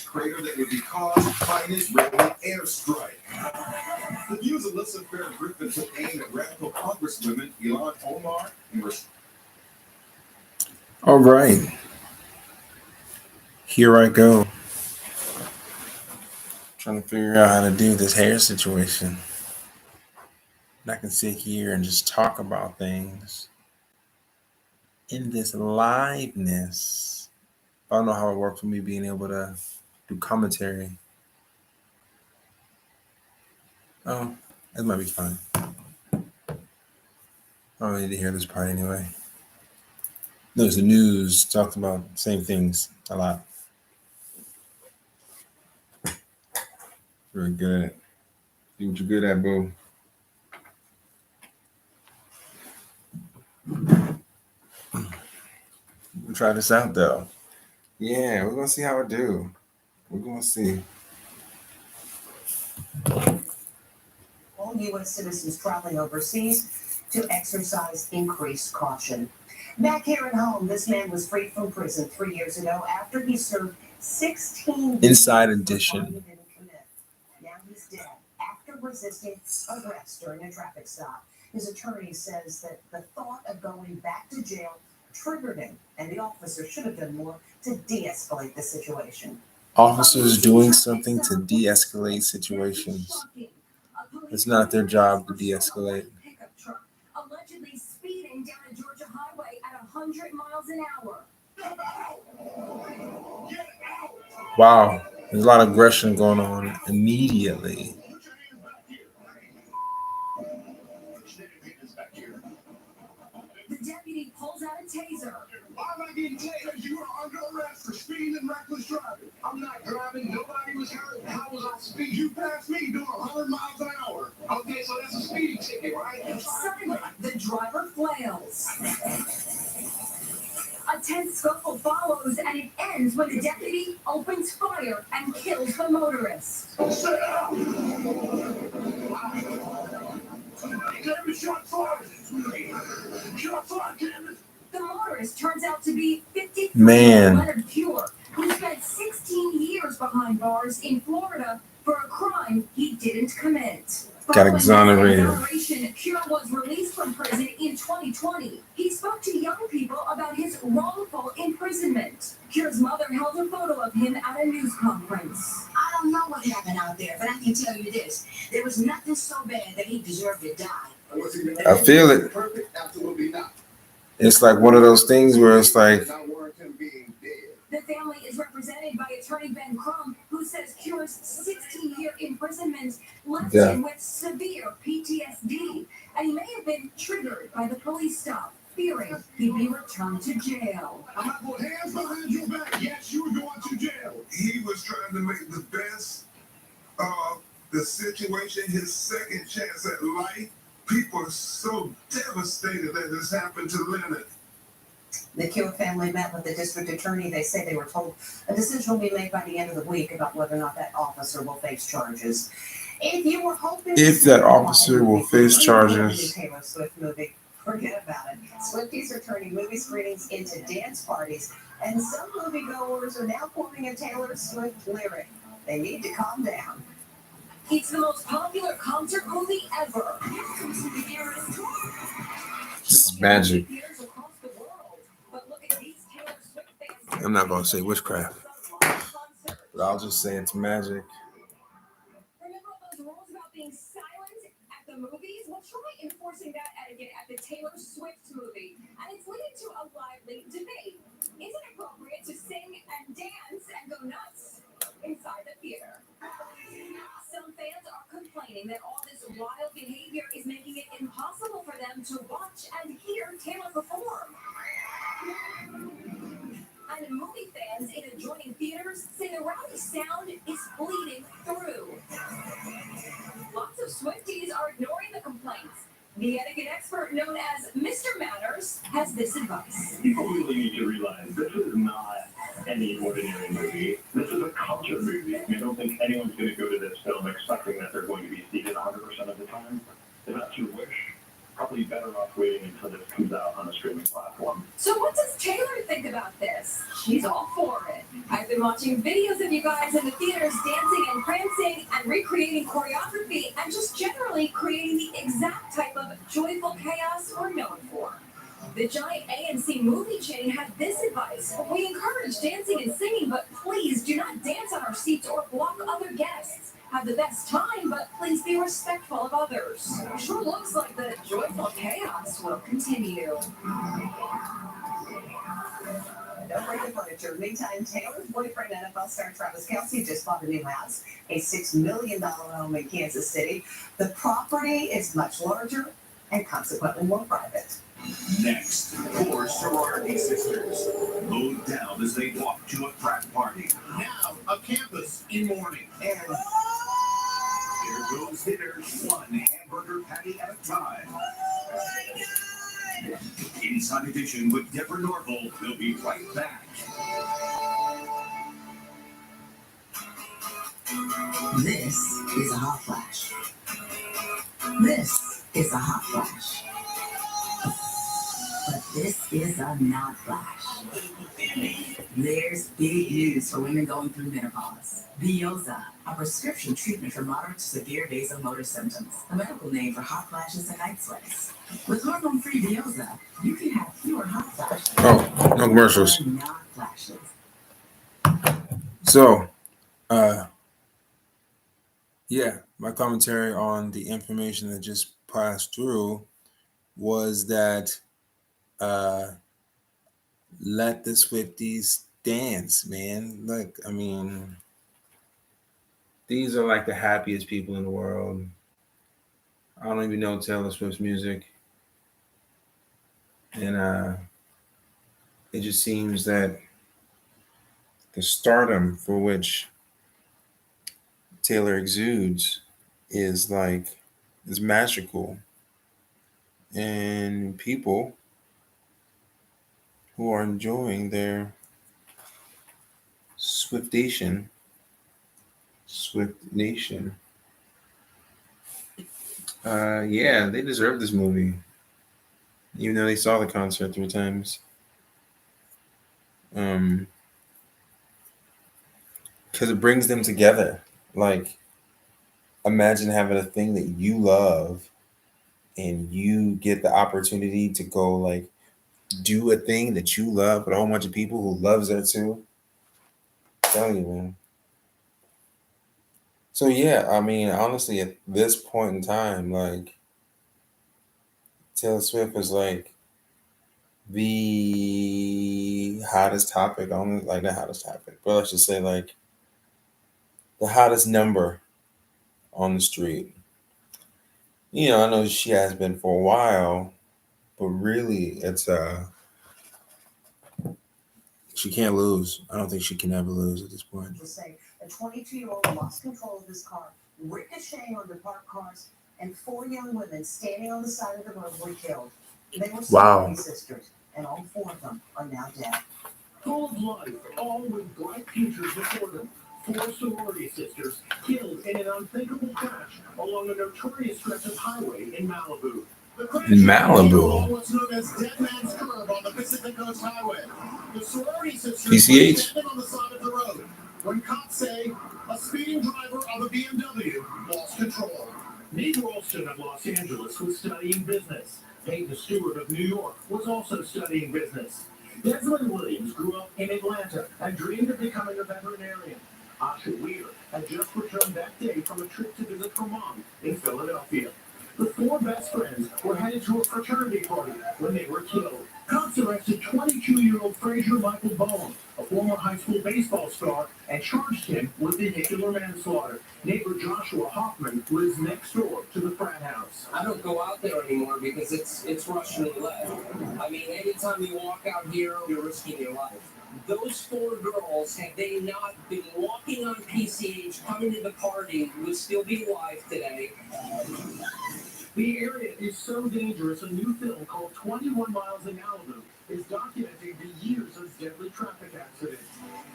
crater that would be caused by an Israeli airstrike. The views of Lissa Fair Griffin took aim at radical Congresswomen Ilhan Omar and All right. Here I go. Trying to figure out how to do this hair situation. And I can sit here and just talk about things in this liveness. I don't know how it works for me being able to do commentary. Oh, that might be fine. I don't need to hear this part anyway. There's the news talks about same things a lot. Very good. Do what you're good at, boo. We'll try this out though. Yeah, we're gonna see how it do. We're gonna see. All U.S. citizens traveling overseas to exercise increased caution. Back here at home, this man was freed from prison 3 years ago after he served 16 Inside Edition. Now he's dead after resisting arrest during a traffic stop. His attorney says that the thought of going back to jail triggered him, and the officer should have done more to de-escalate the situation. Officers doing something to de-escalate situations. It's not their job to de-escalate. Pickup truck allegedly speeding down a Georgia highway at 100 miles an hour. Wow, there's a lot of aggression going on immediately. The deputy pulls out a taser. Why am I getting tased? You are under arrest for speeding and reckless driving. I'm not driving. Nobody was hurt. How was I speeding? You passed me doing 100 miles an hour. Okay, so that's a speeding ticket, right? Suddenly, the driver flails. A tense scuffle follows, and it ends when the deputy opens fire and kills the motorist. Sit down. Damn it, shot fired. Shot fired, damn it. The motorist turns out to be 53 Man. Leonard Cure, who spent 16 years behind bars in Florida for a crime he didn't commit. Got exonerated. Following Cure was released from prison in 2020. He spoke to young people about his wrongful imprisonment. Cure's mother held a photo of him at a news conference. I don't know what happened out there, but I can tell you this. There was nothing so bad that he deserved to die. I feel it. Perfect? Absolutely not. It's like one of those things where it's like, Not warrant him being dead. The family is represented by attorney Ben Crum, who says Cure's 16-year imprisonment left him with severe PTSD, and he may have been triggered by the police stop, fearing he'd be returned to jail. I'm not going hands behind your back. Yes, you were going to jail. He was trying to make the best of the situation, his second chance at life. People are so devastated that this happened to Leonard. The Cure family met with the district attorney. They say they were told a decision will be made by the end of the week about whether or not that officer will face charges. If you were hoping that officer will face charges. Taylor Swift movie, forget about it. Swifties are turning movie screenings into dance parties, and some moviegoers are now quoting a Taylor Swift lyric. They need to calm down. It's the most popular concert movie ever. This is magic. I'm not going to say witchcraft, but I'll just say it's magic. Remember all those rules about being silent at the movies? Well, try enforcing that etiquette at the Taylor Swift movie. And it's leading to a lively debate. Is it appropriate to sing and dance and go nuts inside the theater? Some fans are complaining that all this wild behavior is making it impossible for them to watch and hear Taylor perform. And movie fans in adjoining theaters say the rowdy sound is bleeding through. Lots of Swifties are ignoring the complaints. The etiquette expert known as Mr. Manners has this advice. People really need to realize this is not any ordinary movie. This is a culture movie. I don't think anyone's going to go to this film expecting that they're going to be seated 100% of the time. If that's your wish, probably better off waiting until this comes out on a streaming platform. So what does Taylor think about this? She's all for it. I've been been watching videos of you guys in the theaters dancing and prancing and recreating choreography and just generally creating the exact type of joyful chaos we're known for. The giant AMC movie chain had this advice. We encourage dancing and singing, but please do not dance on our seats or block other guests. Have the best time, but please be respectful of others. Sure looks like the joyful chaos will continue. Don't break the furniture. Meantime, Taylor's boyfriend, NFL star Travis Kelce, just bought a new house, a $6 million home in Kansas City. The property is much larger and consequently more private. Next, four sorority sisters mowed down as they walked to a frat party. Now, a campus in mourning. And there goes hitters, one hamburger patty at a time. Inside Edition with Deborah Norville. We'll be right back. This is a hot flash. This is a hot flash. But this is a not flash. There's big news for women going through menopause. Veoza, a prescription treatment for moderate to severe vasomotor symptoms, a medical name for hot flashes and night sweats. With hormone-free Veoza, you can have fewer hot flashes. Oh, no commercials. Not flashes. So, yeah, my commentary on the information that just passed through was that let the Swifties dance, man. Look, I mean, these are like the happiest people in the world. I don't even know Taylor Swift's music. And it just seems that the stardom for which Taylor exudes is magical. And people who are enjoying their Swift Nation, yeah, they deserve this movie. Even though they saw the concert 3 times. Because it brings them together. Like, imagine having a thing that you love and you get the opportunity to go, like, do a thing that you love with a whole bunch of people who loves it too. I'm telling you, man. So, yeah, I mean, honestly, at this point in time, like, Taylor Swift is, like, the hottest topic on, like, the hottest topic, but let's just say, like, the hottest number on the street. You know, I know she has been for a while, but really it's she can't lose. I don't think she can ever lose at this point. To say a 22-year-old lost control of his car, ricocheting onto parked cars, and 4 young women standing on the side of the road were killed. They were sorority sisters, and all 4 of them are now dead. Full of life, all with bright futures before them. 4 sorority sisters killed in an unthinkable crash along a notorious stretch of highway in Malibu. The crash Malibu. What's known as Dead Man's Curve on the Pacific Coast Highway. The sorority sisters PCH. were standing on the side of the road when cops say a speeding driver of a BMW lost control. Nate Ralston of Los Angeles was studying business. Peyton Stewart of New York was also studying business. Desmond Williams grew up in Atlanta and dreamed of becoming a veterinarian. Asha Weir had just returned that day from a trip to visit her mom in Philadelphia. The 4 best friends were headed to a fraternity party when they were killed. Cops arrested 22-year-old Frazier Michael Bowen, a former high school baseball star, and charged him with vehicular manslaughter. Neighbor Joshua Hoffman lives next door to the frat house. I don't go out there anymore because it's Russian roulette. I mean, anytime you walk out here, you're risking your life. Those 4 girls, had they not been walking on PCH, coming to the party, would still be alive today. The area is so dangerous, a new film called 21 Miles in Malibu is documenting the years of deadly traffic accidents.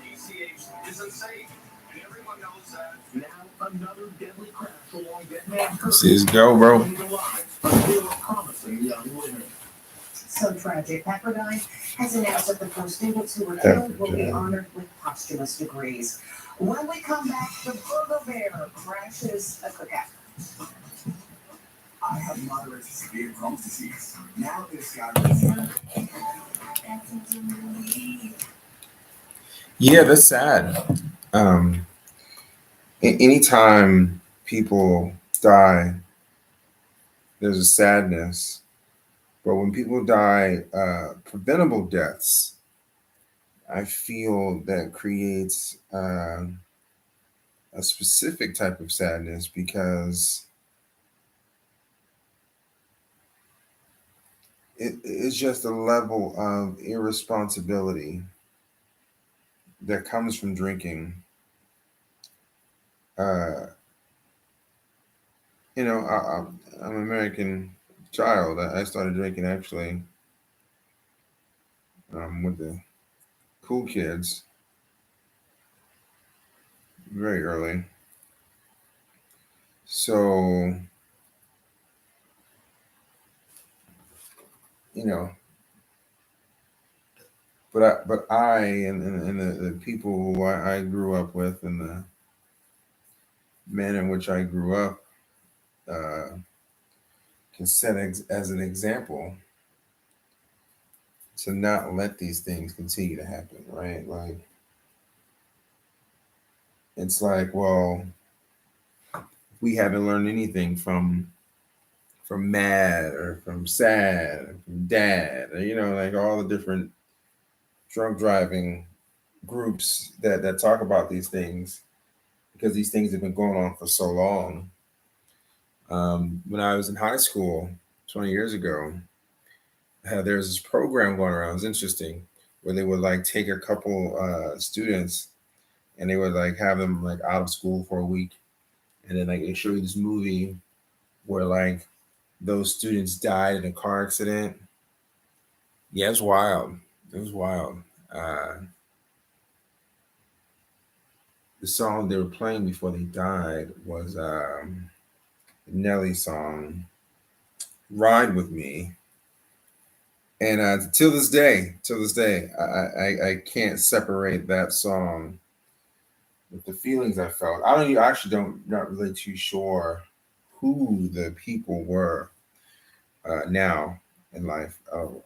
PCH is unsafe, and everyone knows that. Now, another deadly crash along Dead Man's Curve. See us go, bro. The lives of 4 promising young women. So tragic. Pepperdine has announced that the four students who were killed will be honored with posthumous degrees. When we come back, the Burger Bear crashes a cookout. I have moderate to severe Crohn's disease. Now this guy. Yeah, that's sad. Anytime people die, there's a sadness. But when people die, preventable deaths, I feel that creates a specific type of sadness because it's just a level of irresponsibility that comes from drinking. Uh, I'm an American child. I started drinking actually with the cool kids very early. So, you know, but I and the people who I grew up with and the manner in which I grew up uh, can set as an example to not let these things continue to happen, right? Like it's like, well, we haven't learned anything from Mad or from Sad or from Dad, or, like all the different drunk driving groups that talk about these things because these things have been going on for so long. When I was in high school 20 years ago, there was this program going around. It was interesting where they would like take a couple students and they would like have them like out of school for a week, and then like they show you this movie where like those students died in a car accident. Yeah, it was wild. It was wild. Uh, the song they were playing before they died was Nelly song "Ride with Me," and till this day, I can't separate that song with the feelings I felt. I actually don't not really too sure who the people were now in life.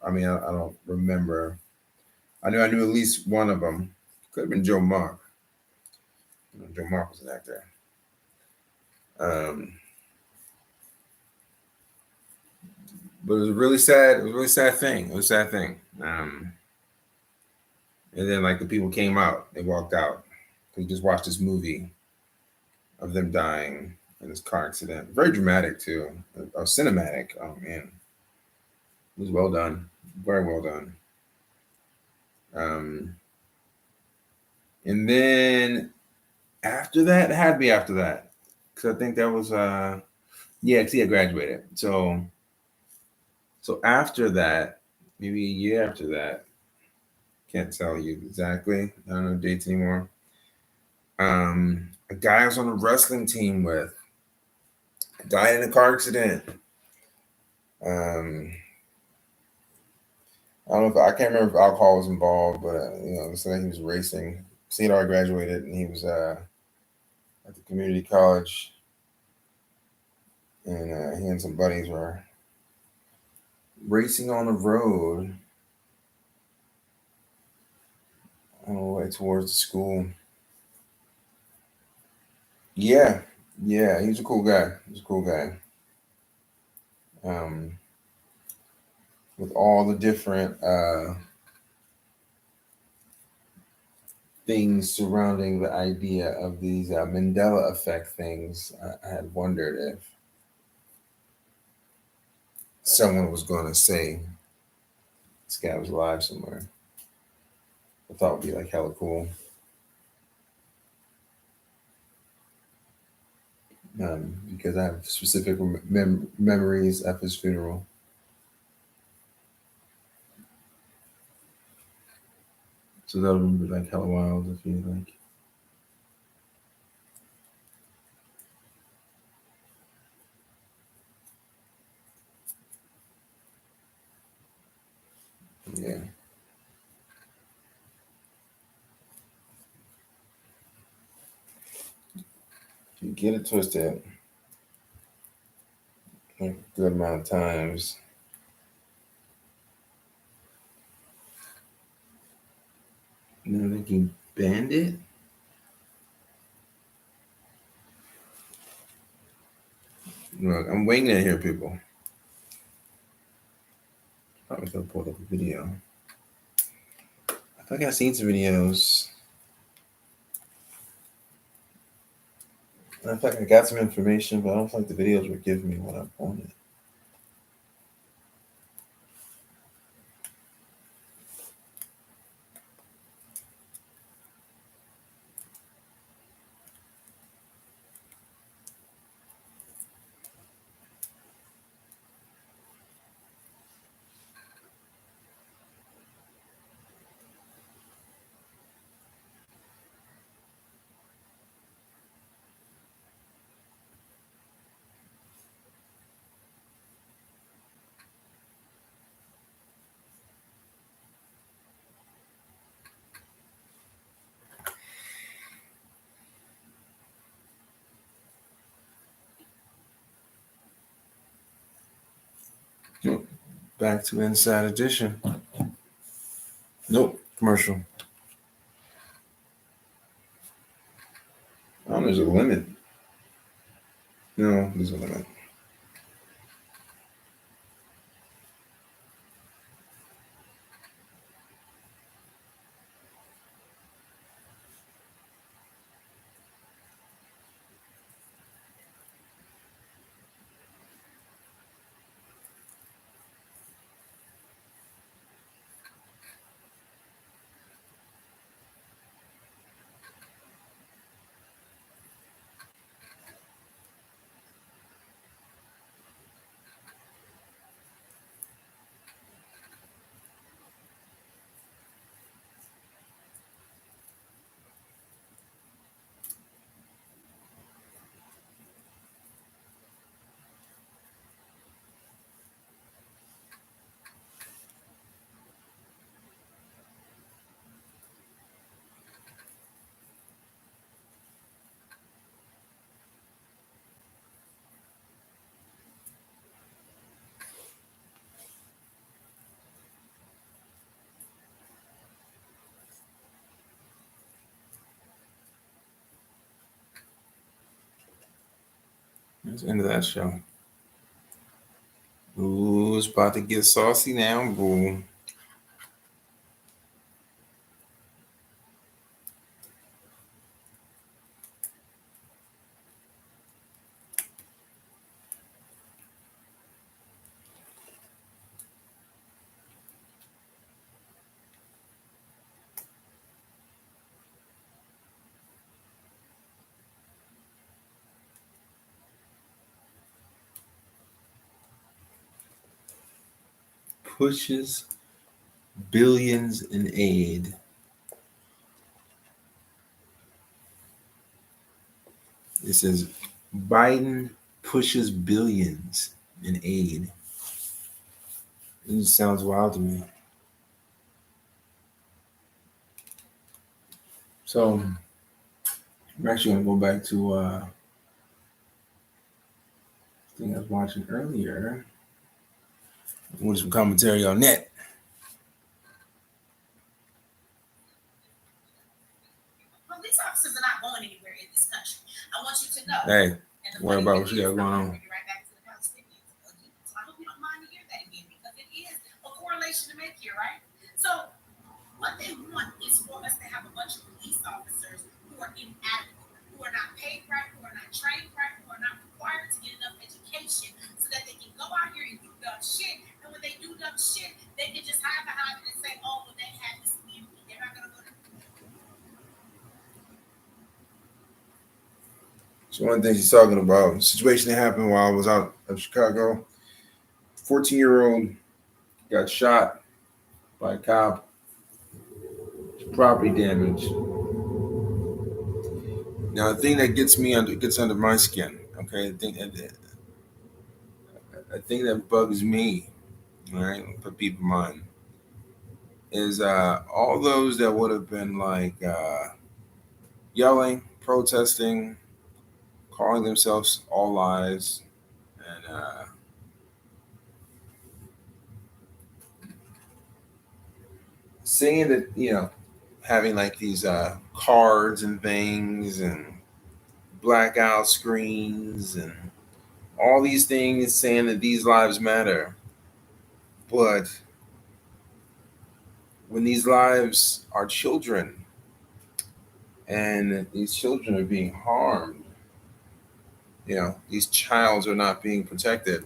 I mean, I don't remember. I knew at least one of them. Could have been Joe Mark. Joe Mark was an actor. Um, but it was a really sad. It was a really sad thing. It was a sad thing. And then like the people came out. They walked out. They just watched this movie of them dying in this car accident. Very dramatic too. Cinematic. Oh man, it was well done. Very well done. Um, and then after that, it had to be after that because I think that was yeah, because he had graduated. So after that, maybe a year after that, can't tell you exactly. I don't know dates anymore. A guy I was on a wrestling team with died in a car accident. Um, I don't know if I can't remember if alcohol was involved, but it was like he was racing. He'd already graduated, and he was at the community college, and he and some buddies were racing on the road on the way towards the school. Yeah, yeah, he was a cool guy. He was a cool guy. Um, with all the different things surrounding the idea of these Mandela effect things, I had wondered if someone was going to say this guy was alive somewhere. I thought it would be like hella cool. Because I have specific memories of his funeral. So that would be like hella wild if you like. Yeah. You get it twisted a good amount of times. And then they can bend it. Look, I'm winging it here, people. Probably gonna pull up a video. I think I've seen some videos. In fact, I got some information, but I don't think the videos were giving me what I wanted. Nope. Back to Inside Edition. Nope. Commercial. Oh, there's a limit. No, there's a limit. That's the end of that show. Ooh, it's about to get saucy now, boo. Pushes billions in aid. It says Biden pushes billions in aid. It just sounds wild to me. So I'm actually gonna go back to thing I was watching earlier. With some commentary on that. Police officers are not going anywhere in this country. I want you to know. Hey, worry about what you got going on. Right back to the Palestinians again. So I hope you don't mind to hear that again because it is a correlation to make here, right? So what they want is for us to have a bunch of police officers who are inadequate, who are not paid right, who are not trained right, who are not required to get enough education so that they can go out here and do dumb shit. And when they do dumb shit, they can just hide behind it and say, oh, well, they have this immunity. They're not going to go to. So one of the things he's talking about, a situation that happened while I was out of Chicago. 14-year-old got shot by a cop. Property damage. Now the thing that gets under my skin, okay, the thing that bugs me, all right, put people in mind. is all those that would have been like yelling, protesting, calling themselves all lies, and saying that, having like these cards and things and blackout screens and all these things saying that these lives matter. But when these lives are children and these children are being harmed, these childs are not being protected,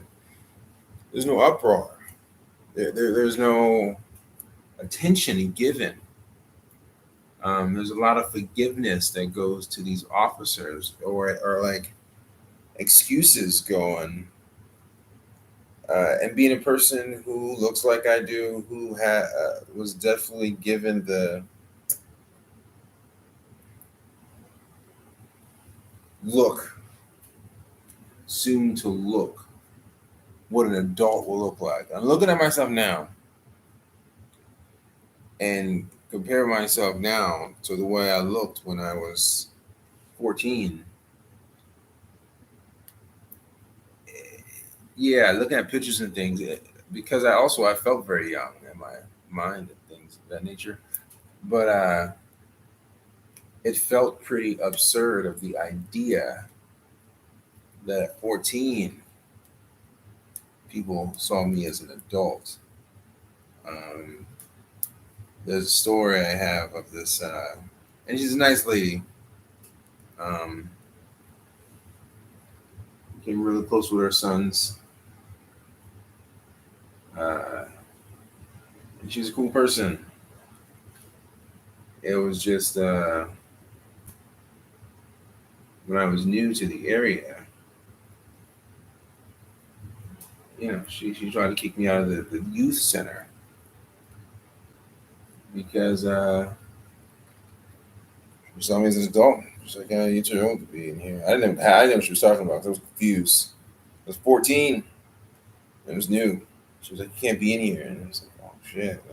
there's no uproar. There's no attention given. There's a lot of forgiveness that goes to these officers, or like excuses going. And being a person who looks like I do, who was definitely given the look, soon to look, what an adult will look like. I'm looking at myself now and compare myself now to the way I looked when I was 14. Yeah, looking at pictures and things, because I felt very young in my mind and things of that nature. But it felt pretty absurd of the idea that at 14 people saw me as an adult. Um, there's a story I have of this, and she's a nice lady. Um, Became really close with her sons. Uh, and she's a cool person. It was just when I was new to the area, she tried to kick me out of the youth center because she saw me as an adult. She's like, "Yeah, you're too old to be in here." I didn't know what she was talking about. I was confused. I was 14. It was new. She was like, "You can't be in here," and I was like, "Oh shit."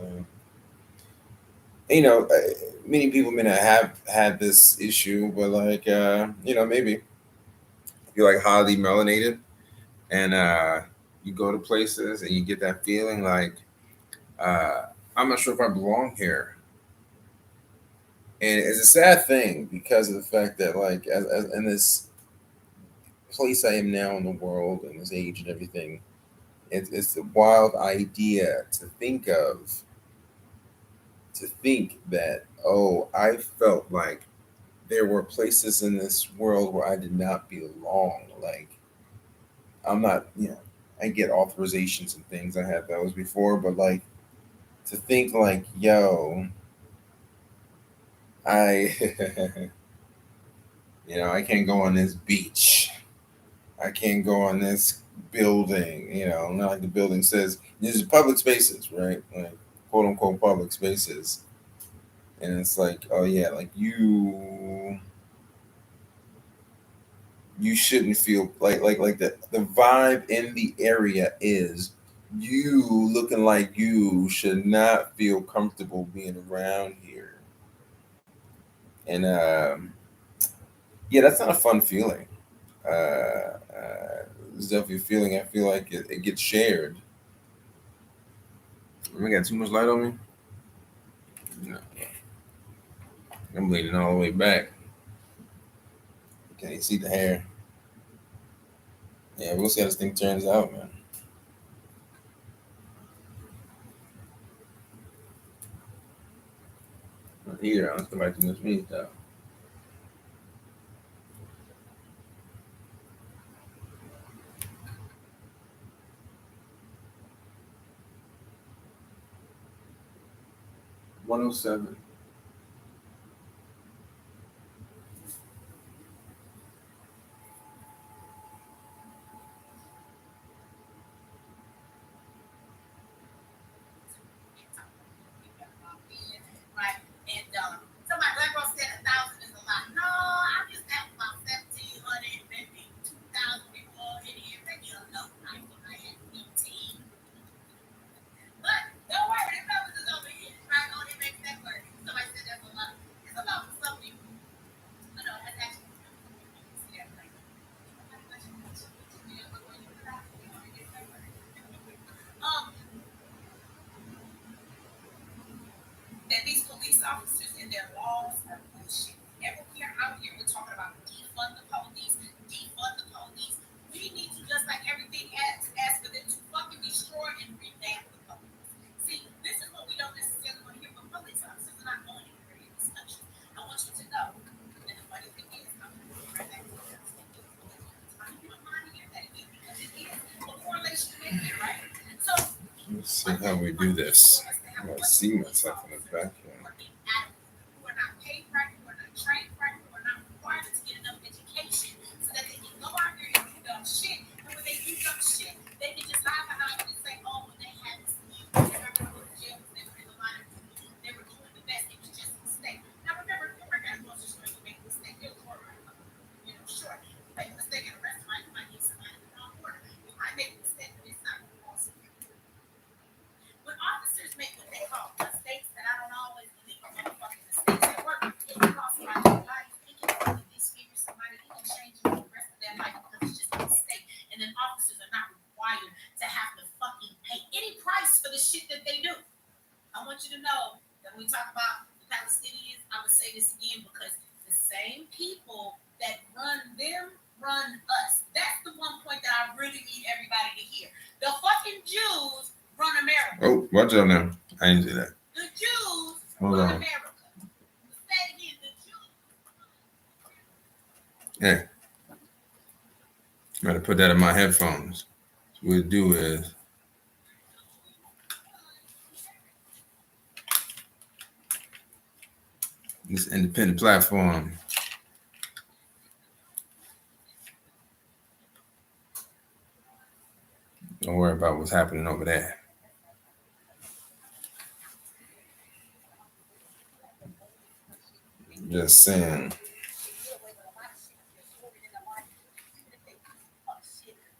Many people may not have had this issue, but like, maybe if you're like highly melanated and you go to places and you get that feeling like, uh, I'm not sure if I belong here. And it's a sad thing because of the fact that, like, as in this place I am now in the world and this age and everything, it's a wild idea to think that, oh, I felt like there were places in this world where I did not belong. Like, I'm not, I get authorizations and things. I had those before, but like to think like, yo, I, I can't go on this beach. I can't go on this building. Not like the building says these are public spaces, right? Like quote unquote public spaces, and it's like, oh yeah, like you shouldn't feel like the vibe in the area is you looking like you should not feel comfortable being around here. And yeah, that's not a fun feeling. It's definitely a feeling I feel like it gets shared. I got too much light on me. No, I'm leaning all the way back. Can't even see the hair. Yeah, we'll see how this thing turns out, man. Here, let's go back to this me stuff. One oh seven. that these police officers and their laws are bullshit. Everywhere out here, we're talking about defund the police, defund the police. We need to, just like everything else, ask for them to fucking destroy and revamp the police. See, this is what we don't necessarily want to hear, but police officers are not going anywhere in this country. I want you to know. And the funny thing is, I'm going to go right back to this. I don't mind to hear that again because it is a correlation right there, right? So, let's see how we do this. I gotta see myself in the back here. Who are not paid right, who are not trained right, who are not required to get enough education so that they can go out here and do dumb shit. And when they do dumb shit, they can just hide behind it and say, oh, well, they had this youth, they're not going to go to jail because they were in the line of duty. They were doing the best. It was just a mistake. Now, remember, if you work at a grocery store, you make a mistake. You'll work right. You know, sure. You make a mistake at a restaurant, you might get somebody in the wrong order. You might make a mistake, but it's not awesome. When officers make what they call mistakes that I don't always believe are motherfucking mistakes at work, it can cost somebody's life, it can fucking disfigure somebody, it can change the rest of their life because it's just a mistake. And then officers are not required to have to fucking pay any price for the shit that they do. I want you to know that when we talk about the Palestinians, I'm gonna say this again because the same people that run them run us. That's the one point that I really need everybody to hear. The fucking Jews run America. Oh, watch out now. I didn't see that. The Jews Hold run on. America. Say it again, the Jews. Hey, I'm gonna put that in my headphones. So what we'll do is this independent platform. Don't worry about what's happening over there. Just saying.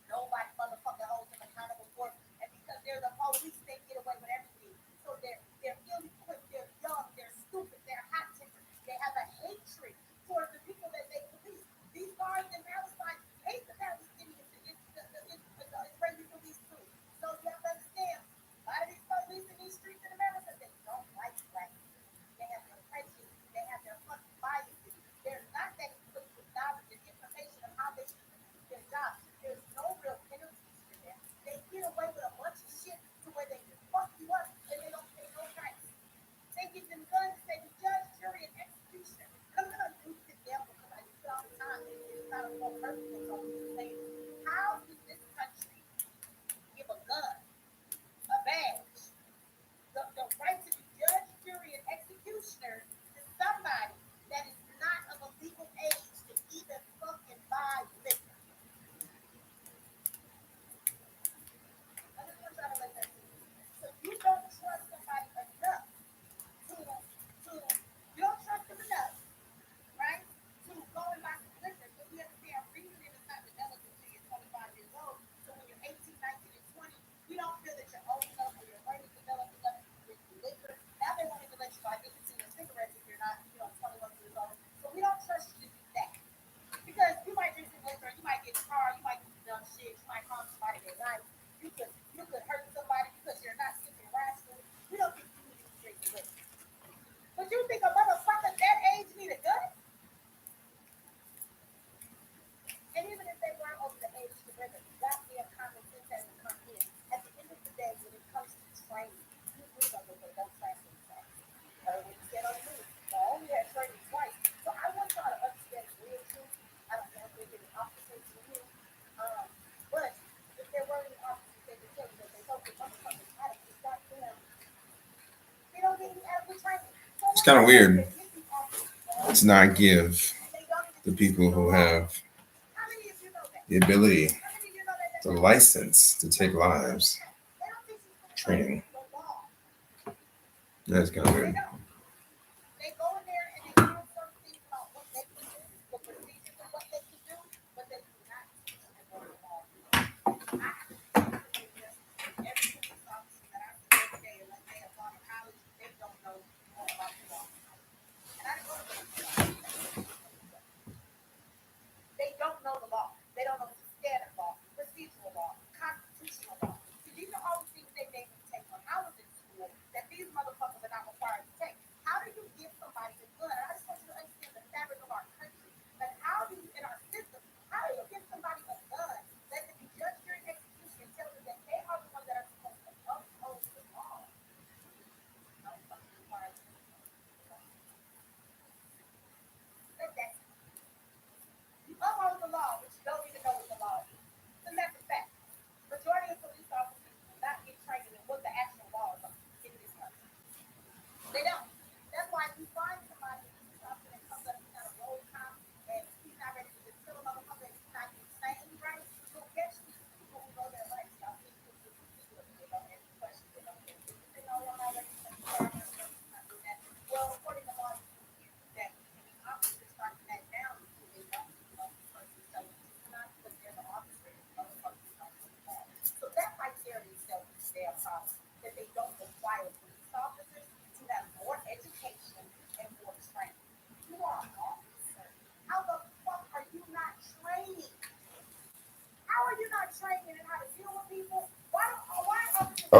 Nobody motherfucking holds them accountable for it. And because they're the police, they get away with everything. So they're ill-equipped, they're young, they're stupid, they're hot-tempered. They have a hatred towards the people that they police. These guards in Palestine hate the Palestinians. It's Israeli police too. So you have to understand, a lot of these police in these streets in America, they don't like black people. They have their prejudice. They have their fucking biases. They're not that equipped with knowledge and information of how they should do their job. There's no real penalties for them. They get away with a bunch of shit to where they can fuck you up and they don't pay no price. They give them guns, say the judge, jury, and executioner. I'm gonna use the example because I use it all the time. It's not a more perfect than something to say. How does this country give a gun, a badge, the right to be judge, jury, and executioner to somebody that is not of a legal age to even fucking buy liquor? I just want y'all to let that sink in. So you don't trust somebody enough to you don't trust them enough, right? To go and buy some liquor. So you understand reasoning is not developed until you're 25 years old. So when you're 18, 19, and 20, you don't feel that you're old enough or your brain is developed enough to drink liquor. Now they won't even let you buy nicotine or cigarettes if you're not, 21 years old. So we don't trust you to do that. Because you might drink some liquor, you might get in a car, you might do some dumb shit, you might harm somebody at night, you could hurt somebody because you're not super rational. We don't think you need to drink liquor. But you think a motherfucker that age need a gun? And even if they weren't over the age to bring a goddamn common sense has to come in. At the end of the day, when it comes to training, you do something they don't train themselves. Heard what you said on the news. I only had training twice. So I want y'all to understand the real truth. I don't know if there's any officers in here. But if there were any officers, they would tell you that they don't get motherfuckers adequate goddamn. They don't get any adequate training. It's kind of weird to not give the people who have the ability, the license to take lives, training. That's kind of weird. They go in there and they learn some things about what they can do, the procedures of what they can do, but they do not teach them what the law is. I have to every police officer that I see every day, unless they have gone to college, they don't know more about the law. And I didn't go to college. They don't know the law. They don't know the standard law, procedural law, constitutional law. See, these are all the things they make me take when I was in school that these motherfuckers are not required to take.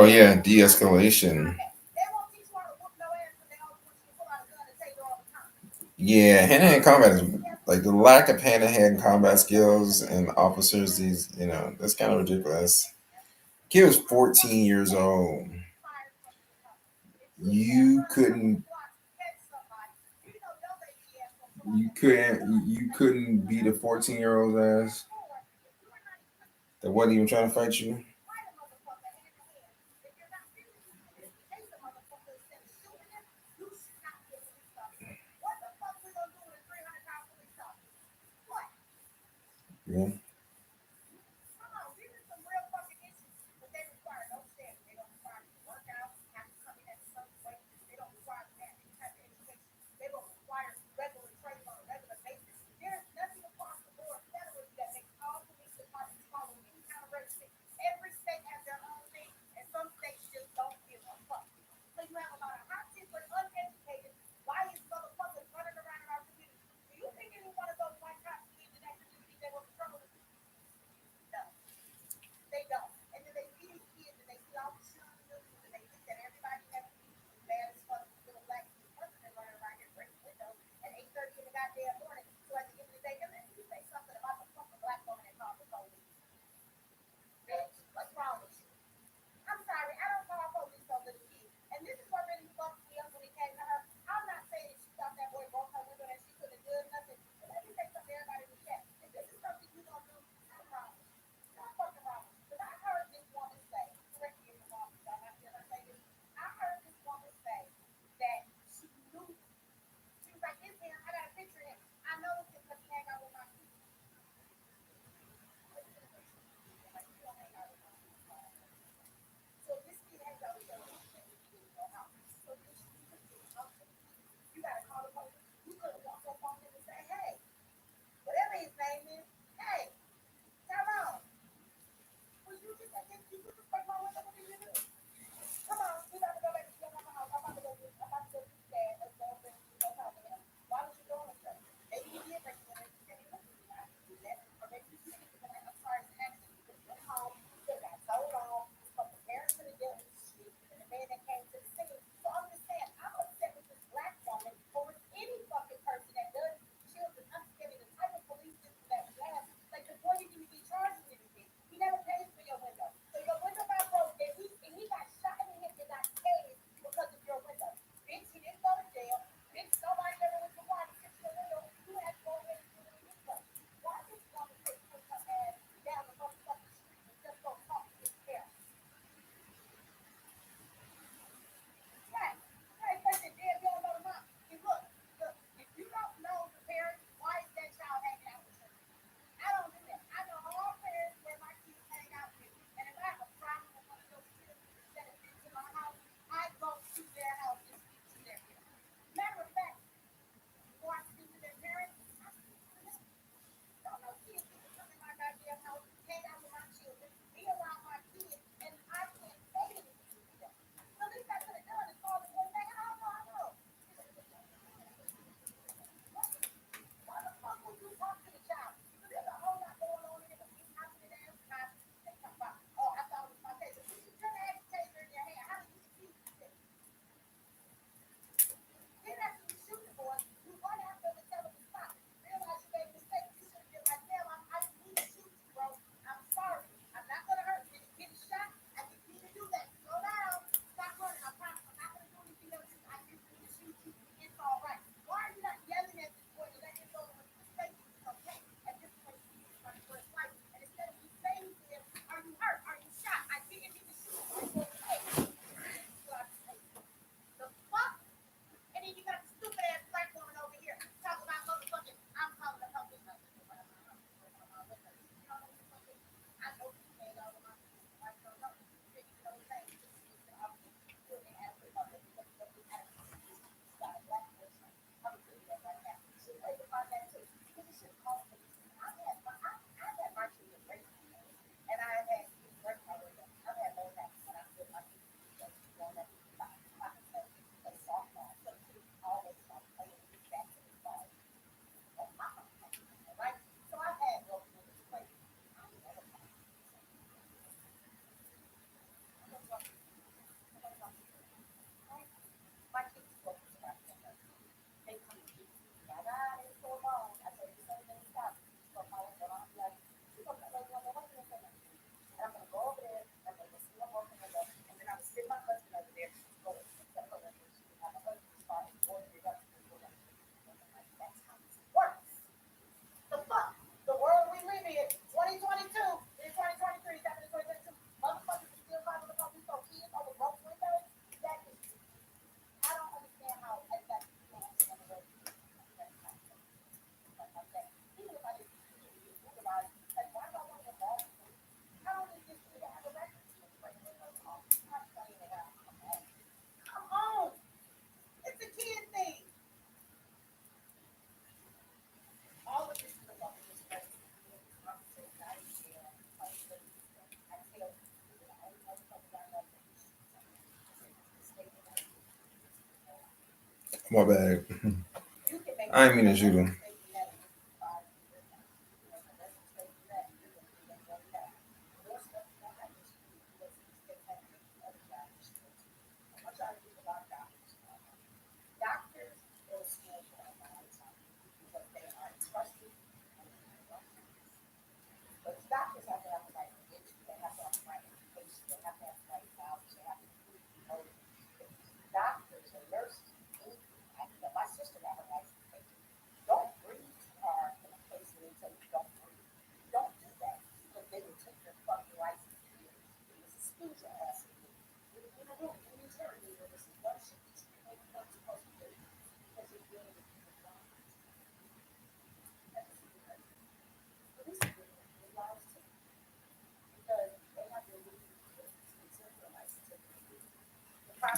Oh yeah, de-escalation. Yeah, hand-to-hand combat is like the lack of hand-to-hand combat skills and officers. That's kind of ridiculous. Kid was 14 years old. You couldn't beat a 14-year-old's ass that wasn't even trying to fight you. Yeah. My bad. I ain't mean to shoot him.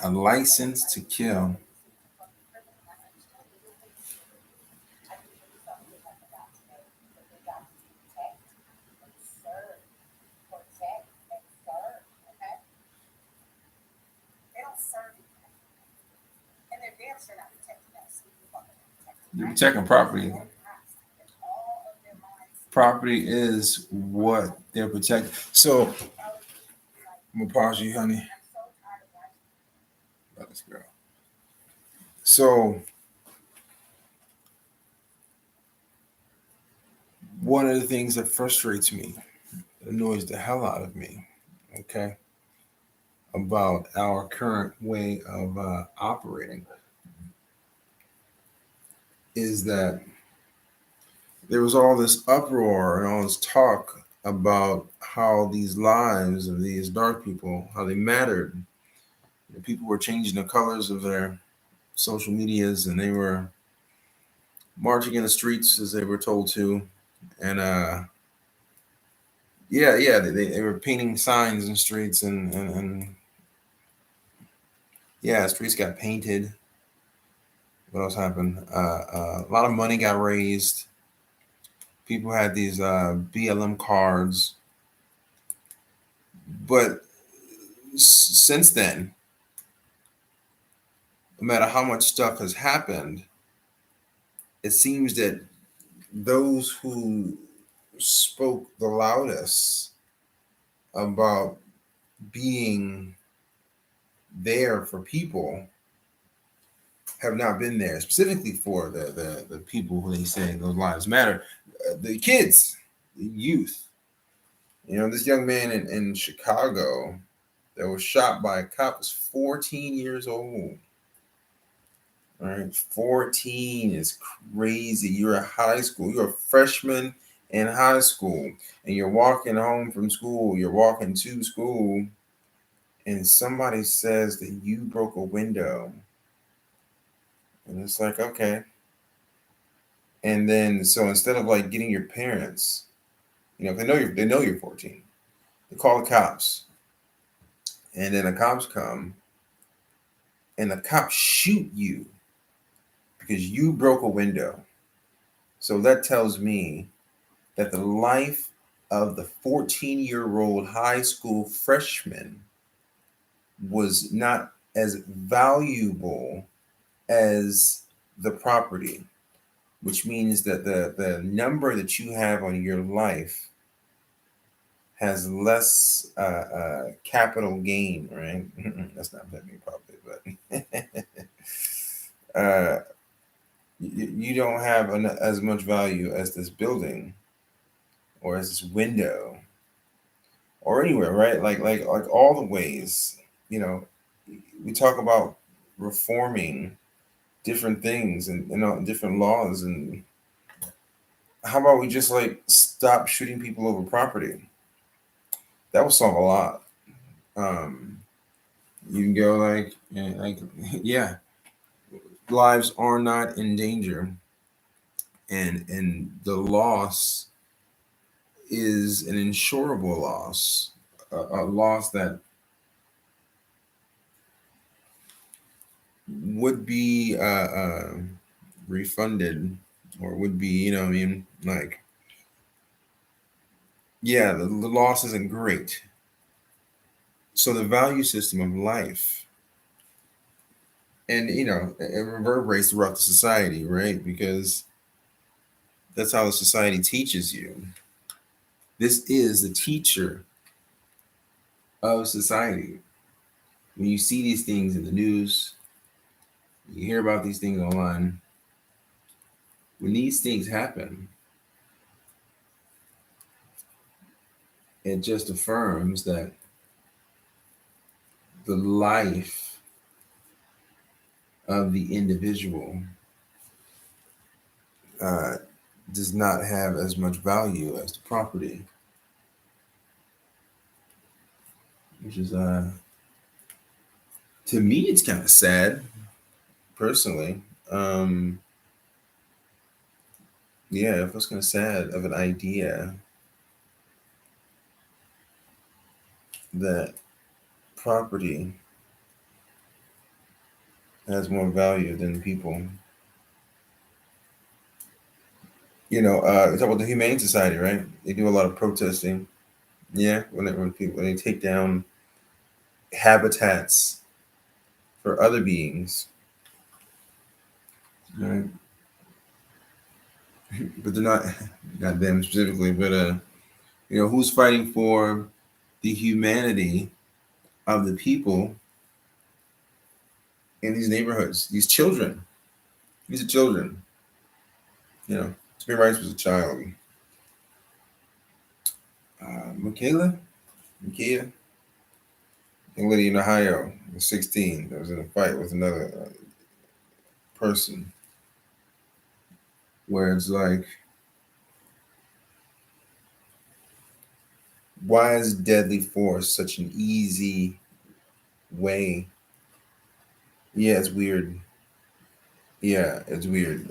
A license to kill. You're protecting property. Property is what they're protecting. So I'm gonna pause you, honey. Let us go. So one of the things that frustrates me, annoys the hell out of me, okay, about our current way of operating is that there was all this uproar and all this talk about how these lives of these dark people, how they mattered. People were changing the colors of their social medias and they were marching in the streets as they were told to. And they were painting signs in streets and yeah, streets got painted. What else happened? A lot of money got raised. People had these BLM cards. But since then, no matter how much stuff has happened, it seems that those who spoke the loudest about being there for people have not been there, specifically for the people who they say those lives matter. The kids, the youth. You know, this young man in Chicago that was shot by a cop was 14 years old. All right, 14 is crazy. You're a high school, you're a freshman in high school, and you're walking home from school, you're walking to school, and somebody says that you broke a window. And it's like, okay. And then so instead of like getting your parents, you know, they know you're 14, they call the cops. And then the cops come and the cops shoot you because you broke a window. So that tells me that the life of the 14-year-old high school freshman was not as valuable as the property, which means that the number that you have on your life has less capital gain, right? That's not that mean property, but you don't have as much value as this building or as this window or anywhere, right? Like all the ways, you know, we talk about reforming different things and different laws, and how about we just like stop shooting people over property? That would solve a lot. Um, you can go like yeah, lives are not in danger, and the loss is an insurable loss, a loss that would be refunded or would be, you know, what I mean, like, yeah, the loss isn't great. So the value system of life And it reverberates throughout the society, right? Because that's how the society teaches you. This is the teacher of society. When you see these things in the news, you hear about these things online, when these things happen, it just affirms that the life of the individual uh, does not have as much value as the property, which is, to me, it's kind of sad, personally. Yeah, it feels kind of sad of an idea that property has more value than people. We talk about the Humane Society, right? They do a lot of protesting. Yeah, when they take down habitats for other beings, right? But they're not them specifically, but who's fighting for the humanity of the people in these neighborhoods? These children. These are children. Spear Rice was a child. Micaiah, young lady in Ohio, was 16. That was in a fight with another person. Where it's like, why is deadly force such an easy way? Yeah, it's weird. Yeah, it's weird.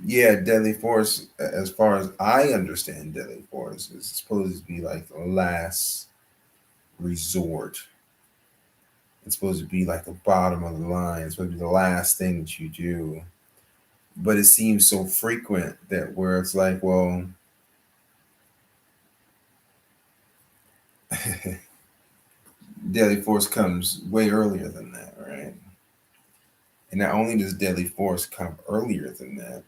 Yeah, deadly force, as far as I understand, deadly force is supposed to be like the last resort. It's supposed to be like the bottom of the line. It's supposed to be the last thing that you do. But it seems so frequent that where it's like, well, deadly force comes way earlier than that, right? And not only does deadly force come earlier than that,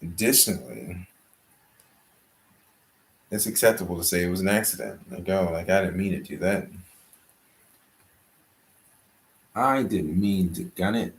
additionally, it's acceptable to say it was an accident. Like I didn't mean to do that. I didn't mean to gun it.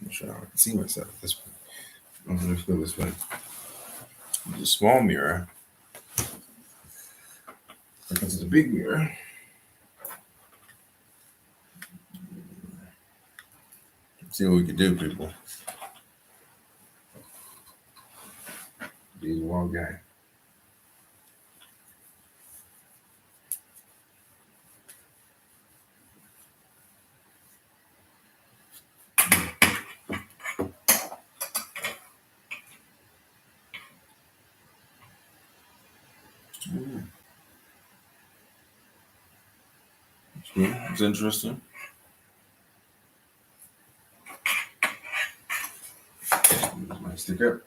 I'm sure I can see myself this way. I'm gonna feel this way. It's a small mirror because it's a big mirror. See what we can do, people. Be a wild guy. Yeah, it's interesting. This might stick up.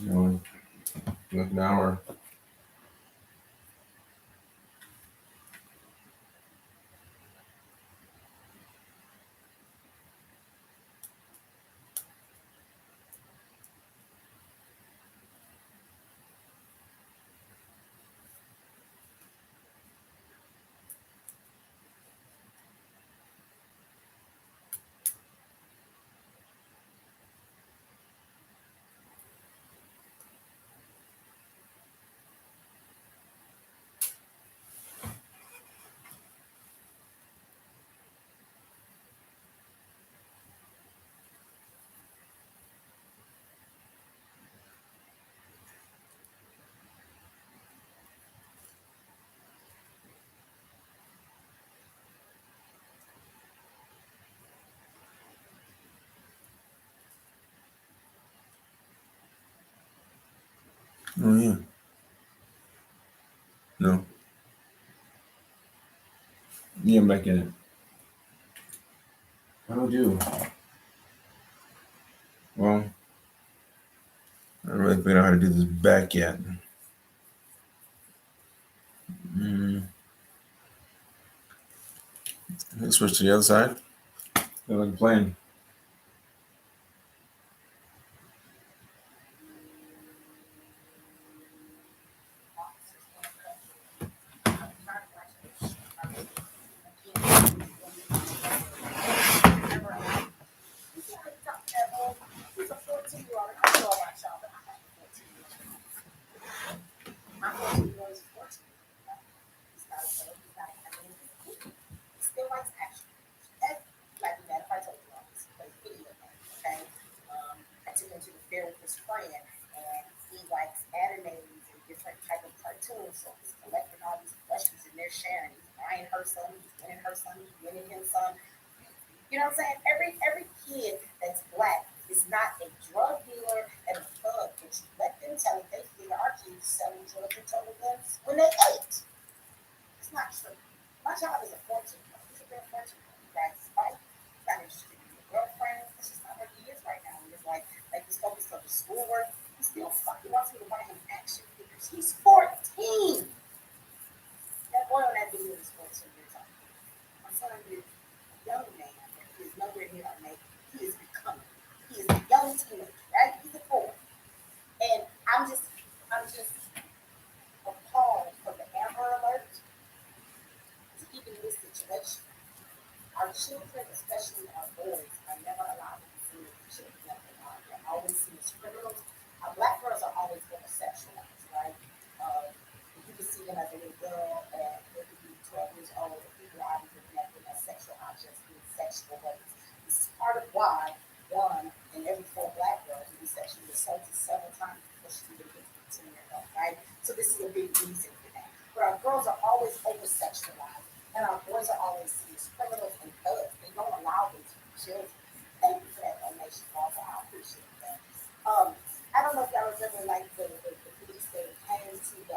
You know, like an hour. Oh yeah. No. Yeah, I'm back in it. How do I do? Well, I don't really figured out how to do this back yet. Let's switch to the other side. Feel like playing. Still likes action. That might be bad if I told you all this, but video game, okay? I took him to the fair with his friend, and he likes animes and different type of cartoons, so he's collecting all these plushies and they're sharing. He's buying her some, he's winning her some, he's winning him some. You know what I'm saying? Every kid that's black is not a drug dealer and a thug, but you let them tell it. They figure our kids selling drugs and total guns when they ate. It's not true. My child is a 14-year-old. He's a real 14-year-old. He rides his bike. He's not interested in your girlfriend. That's just not what he is right now. He's like he's focused on his schoolwork. He still fucking wants me to buy him action figures. He's 14. That boy on that video is 14 years old. My son is a young man, but he is nowhere near our mate. He is becoming. He is a young teenager, right? He's a boy. And I'm just appalled for the Amber Alert to even this situation. Our children, especially our boys, are never allowed to be seen as children. They're always seen as criminals. Our black girls are always homosexualized, right? You can see them as a little girl, and they could be 12 years old, and people are always looking at them as sexual objects, being sexual ways. This is part of why one in every 4 black girls will be sexually assaulted several times before she even gets to 10 years old, right? So this is a big reason for that. But our girls are always over sexualized. And our boys are always seen as criminals and thugs. They don't allow them to be children. Thank you for that donation, also. I appreciate that. I don't know if y'all remember like the police that came to the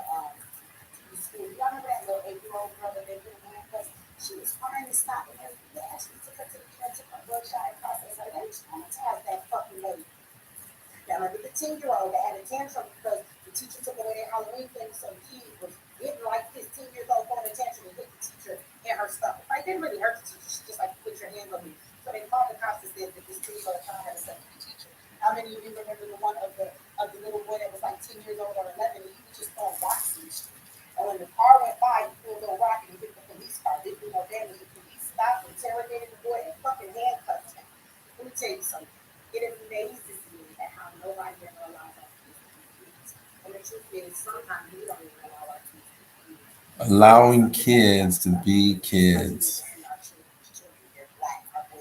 school. Y'all remember that little 8-year-old girl that they put in handcuffs? She was trying to stop it. They actually took her to the care, took her bloodshot and processed her. They traumatized that fucking lady. Now remember the 10-year-old that had a tantrum because the teacher took away their Halloween thing, so the kid was getting like 15 years old throwing a tantrum and hit the teacher in her stomach. Like, didn't really hurt the teacher. She just like put your hands on me. So they called the cops and said that this 10-year-old child had a sex with the teacher. How many of you remember the one of the little boy that was like 10 years old or 11 and he was just throwing rocks in the street? And when the car went by, he threw a little rock and he hit the police car. Didn't do no damage. The police stopped, interrogated the boy, and fucking handcuffed him. Let me tell you something. It amazes me at how nobody ever allows our kids to be kids. And the truth is, sometimes we don't even allow our kids to be kids. Allowing kids to be kids.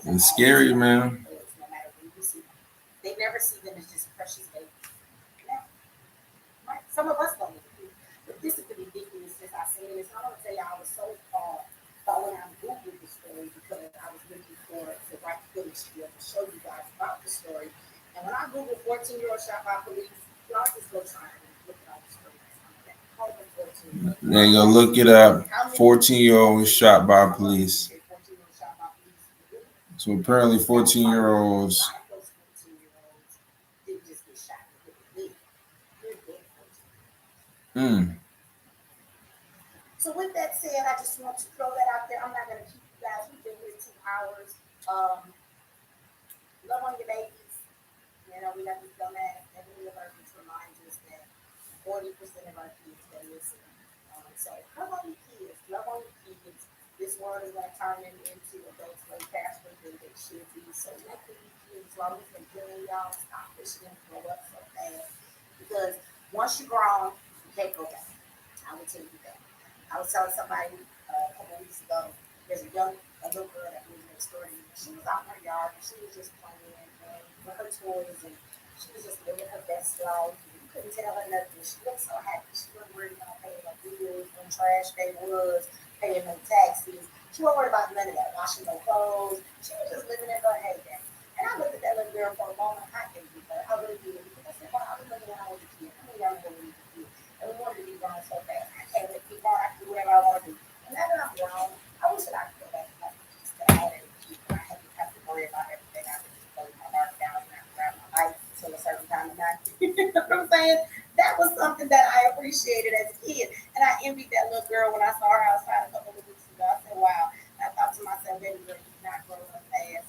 It's scary, man. No matter who you see them. They never see them as just precious babies. Never. Right? Some of us don't even do. But this is the ridiculousness I seen this. I'm gonna tell you, I was so thought when I Googled the story because I was looking for the right footage to be able to show you guys about the story. And when I Googled 14-year-old shot by police, y'all just go try and look at all the stories. There you go, look it up. 14-year-old shot by police. So apparently 14-year-olds didn't just get shot in the head. Mm. So with that said, I just want to throw that out there. I'm not going to keep you guys. We've been here 2 hours. Love on your babies. You know, we got this dumbass Emily Emergence reminds us that 40% of our kids don't listen. So love on your kids. Love on your kids. This world is going to turn them into adults way faster than they should be. So let these kids, as long as they're doing y'all, stop pushing them to grow up so fast. Because once you're grown, you can't go back. I will tell you that. I was telling somebody a couple of weeks ago, there's a little girl that lives next door to me. She was out in her yard and she was just playing and with her toys and she was just living her best life. You couldn't tell her nothing. She looked so happy. She wasn't worried about paying no bills, when trash day was, paying no taxes. She wasn't worried about none of that, washing no clothes. She was just living in her heyday. And I looked at that little girl for a moment. I envied her. I really did. Because I said, wow, I remember when I was a kid. I mean, I remember when I was a kid. And we wanted to be grown so fast. I can't let people I can do whatever I want to do. And now that I'm grown, I wish that I could go back to like the that I had as a kid. I had to have to worry about everything. I could just close my heart down and not grab my life until a certain time of night. You know what I'm saying? That was something that I appreciated as a kid. And I envied that little girl when I saw her outside a couple of weeks ago. I said, wow. And I thought to myself, baby girl, you not grow up fast.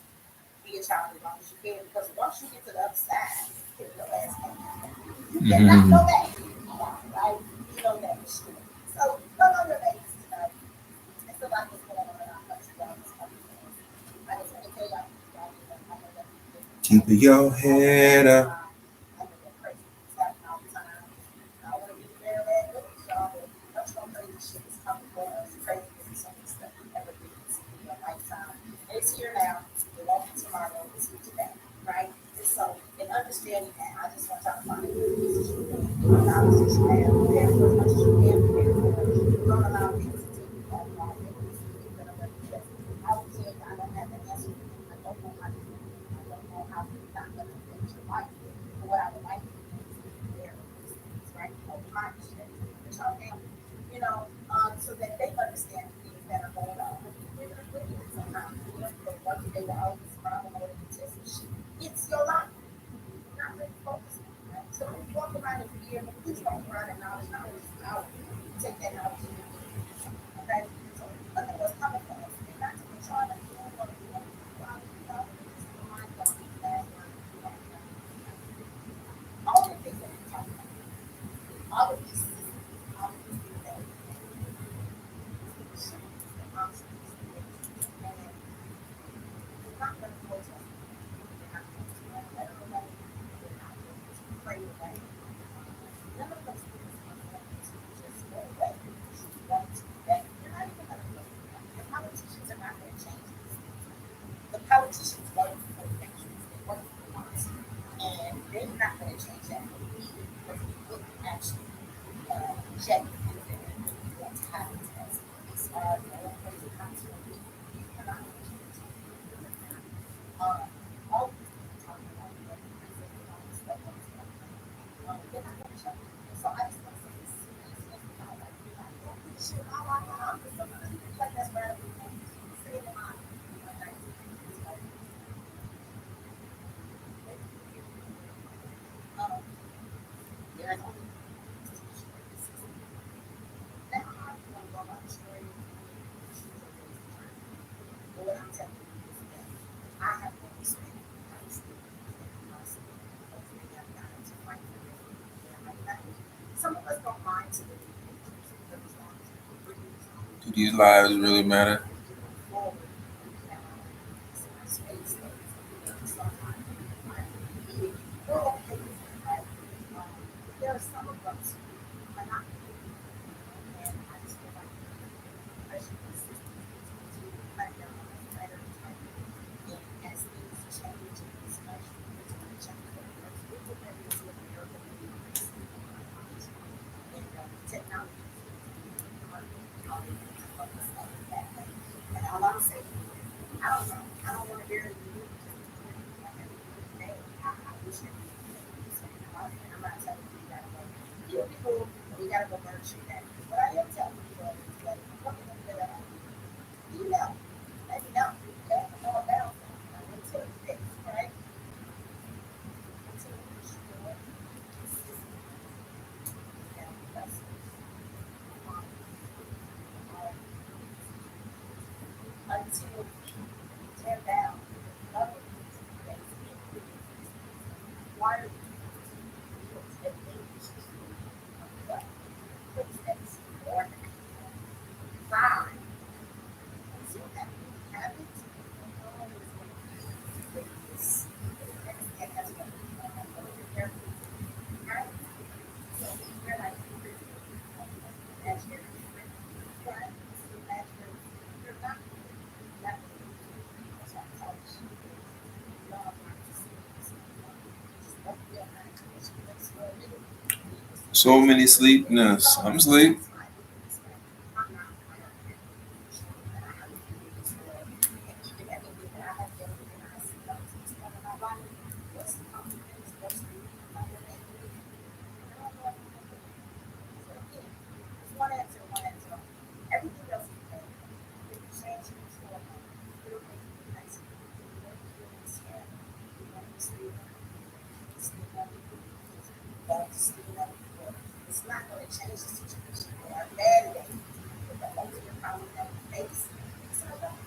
Be a child as long as you can. Because once you get to the other side, your ass can't go back. You cannot go back. Right? You know that for sure. So, love on your babies tonight. It's a lot that's going on in our country, y'all. I just want to tell y'all, y'all, I know that Keep your head up. I know that crazy things happen all the time. I want to be very bad news, y'all, but much more crazy shit is coming for us. Crazy than some of the stuff we never did in your lifetime. And it's here now. It won't be tomorrow. It's here today, right? And so, in understanding that, I just want y'all to find a good position. Knowledge that you have, prepare for as much as you can prepare for. Don't allow things to take you off on your list. You're gonna regret it. I will tell you, I don't have the answer. I don't know how to do it. I don't know how to not let it affect your life. But what I would like to do is be aware of these things, right? Open minded shit. With your family, so that they understand the things that are going on. We're gonna put it sometimes. The one thing they will always problem or the test of shit. It's your life. Not really focused on, right? So when you walk around in fear, please walk around in knowledge. Knowledge is power. Take that knowledge and use it. Okay? So look at what's coming for us. And not to be trying to do what we want to do. Just remind y'all these last words. All the things that we talk about, all of these systems, all of these things that we think, the shifts, the options, the things, and we're not going to go to them. We're not going to let them away. We're not going to pray away. None of those things are going to just go away because you want to be better. You're not even going to go. The politicians are not going to change these things. The politicians work for elections. They work for us. And they're not going to change that for me because we look actually check if they want to happen to us. As far as the old crazy concept, we're not going to change it. All these people talking about what all this stuff, all this stuff. They're not going to change it. So I just want to say this serious stuff. Like, you're not going to shit all out loud. Because sometimes you feel like that's where everything is. Say it in mind. Um, there's only now how you want to go about the story. But what I'm telling you is that I have no respect. I respect myself. Hopefully, I've gotten to fight for them. Some of us don't mind to live in pictures because as long as we're bringing this on, Do these lives really matter? moving forward, we have our space that is sometimes we're okay with it, right? There are some of us who are not, and I just feel like pressure and systems to crack down on us better and tighter. And as things change in this country, it's going to change for the worse. We will never see America be this and technology is hard. All the things to focus on that way. And all I'm saying is, I don't know. I don't want to bury the news just like every day. I wish I could do something about it. And I'm not telling you that, but kill people, and we gotta go burn shit down. But I am telling you that it's like, what can I do that I do? You know, let me know. Okay, I'm all about that. Until it's fixed, right? Until it's destroyed, it's just, yeah, that's until we tear down other things why are you footsteps or five? So that habits and that's what they're right. So we're like imaginary right? Imaginary you're not that that's what I tell you. Love just don't feel like So many sleepness. I'm asleep. One answer, one answer. Everything else is okay. If you change it, it's going on. It'll make you nice. You want to feel scared. You want to sleep. Sleep up. Sleep up. It's not going to change the situation. Or a bad day. But the ultimate problem that we face is our life.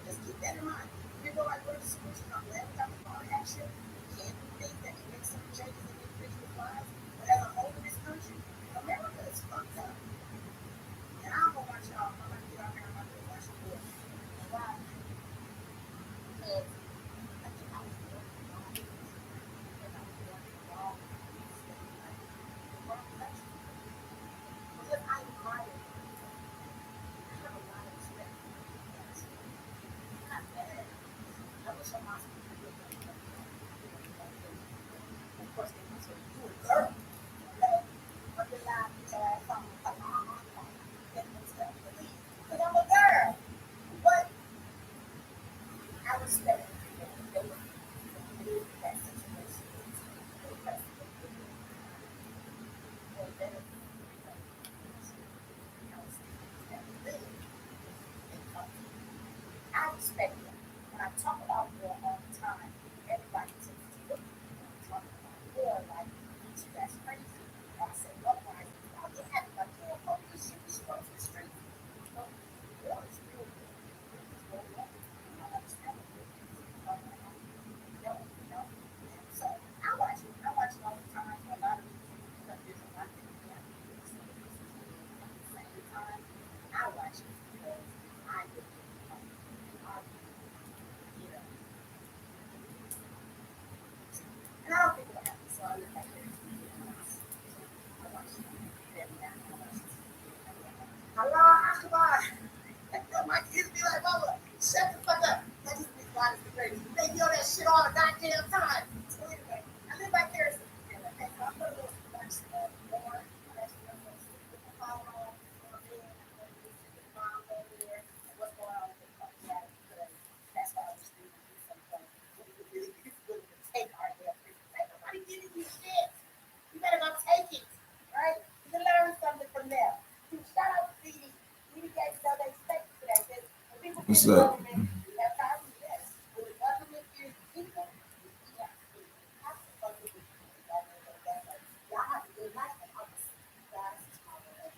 Just keep that in mind. You go like, where's the solution? I'm glad we got the call to action. We can do things that can make some changes in individuals' lives. But as a whole in this country, America is fucked up. And I don't know about y'all. I'm going to get out there and I'm going to watch the book. Why? Because I think I was born in the wrong place. Because I was born in the wrong state. The wrong country. Because I admire it. I have a lot of respect for it. Not bad. I wish I was of course, they would say, you a girl. Okay? But you're not something like, because I'm a girl. But I respect that they were in that situation. For better I respect them. When I talk about war all the time, everybody tends to look at me when I talk about war like, gee, that's crazy. I say, what, why? I'll get happy like, yeah, fuck this shit, we should go to the street. But war is real good. It's real good. I understand it. So I watch it. I watch it all the time. A lot of people because there's a lot that we have to do. At the same time, I watch it because I live in you know, and I don't think it'll happen. So I look back there and I watch it. Every now and then I watch it. Allah Akbar. My kids be like, Mama, shut the fuck up. That just be God is the greatest. They yell that shit all the goddamn time. So anyway, I live by Harrison. And okay, so I'm going to go watch more. I'm actually going to go sleep with my phone on my bed. I'm going to listen to the mom over there and what's going on with the fucking dad because that's why I was doing something. We really take our damn freaking time. Nobody giving you shit. You better go take it, right? You can learn something from them. Shout out to Didi. Didi gave so they expect today. When people get What's the up? government, we have time to do this. When the government is people, we have to have to fucking do it. Y'all have a good life and I'll see you guys tomorrow.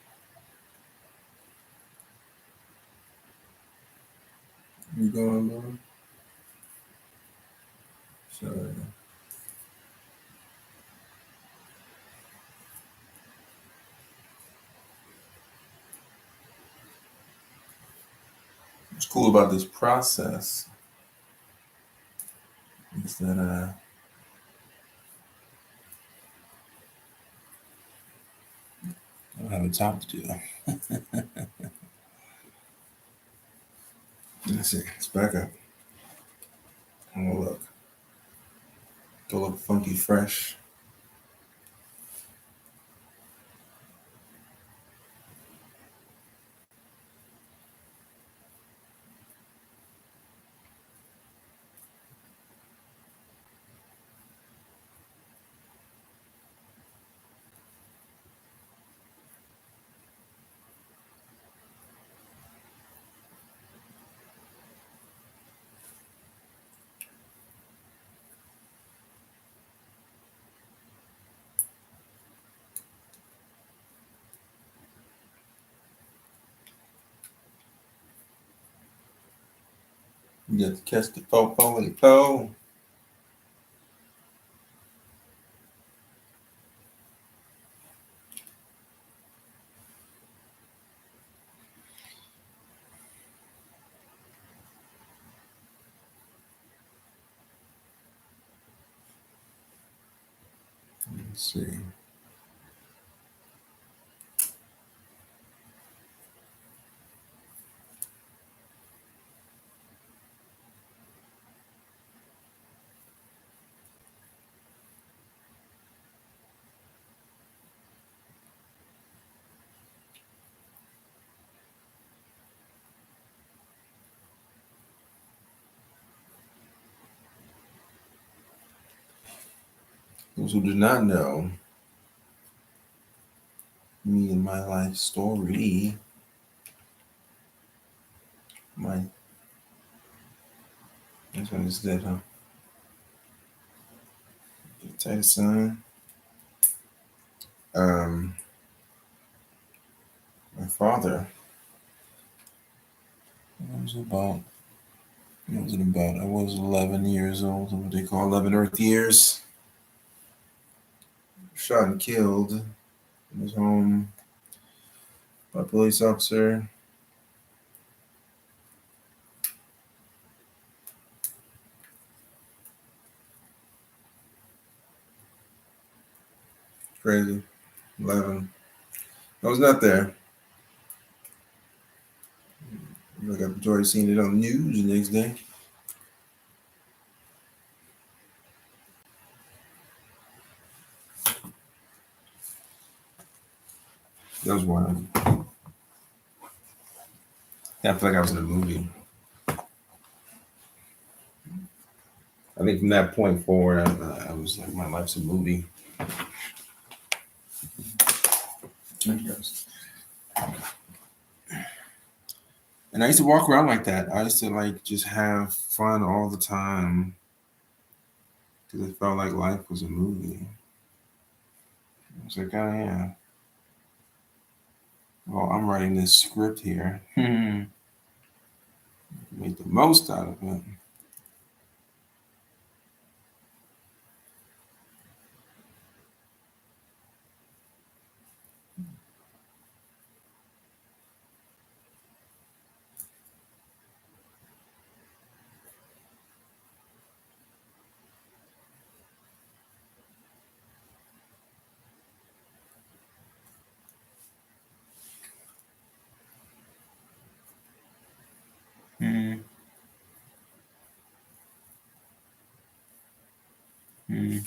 You going, Lord? Sorry. What's cool about this process is that I don't have a top to do. Let's see. It's back up. Oh, look. Go look funky fresh. You got to catch the fofo and the pole. Let's see. Those who do not know me and my life story, my that's what it's dead, huh? Tell son. Um, my father. I was about. What was it about? I was 11 years old. What they call 11 Earth years. Shot and killed in his home by a police officer. Crazy. 11. I was not there. I got the joy of seeing it on the news the next day. That was wild. I feel like I was in a movie. I think from that point forward, I was like, my life's a movie. And I used to walk around like that. I used to like just have fun all the time because it felt like life was a movie. I was like, oh yeah. Well, I'm writing this script here. Make the most out of it. Mm, mm,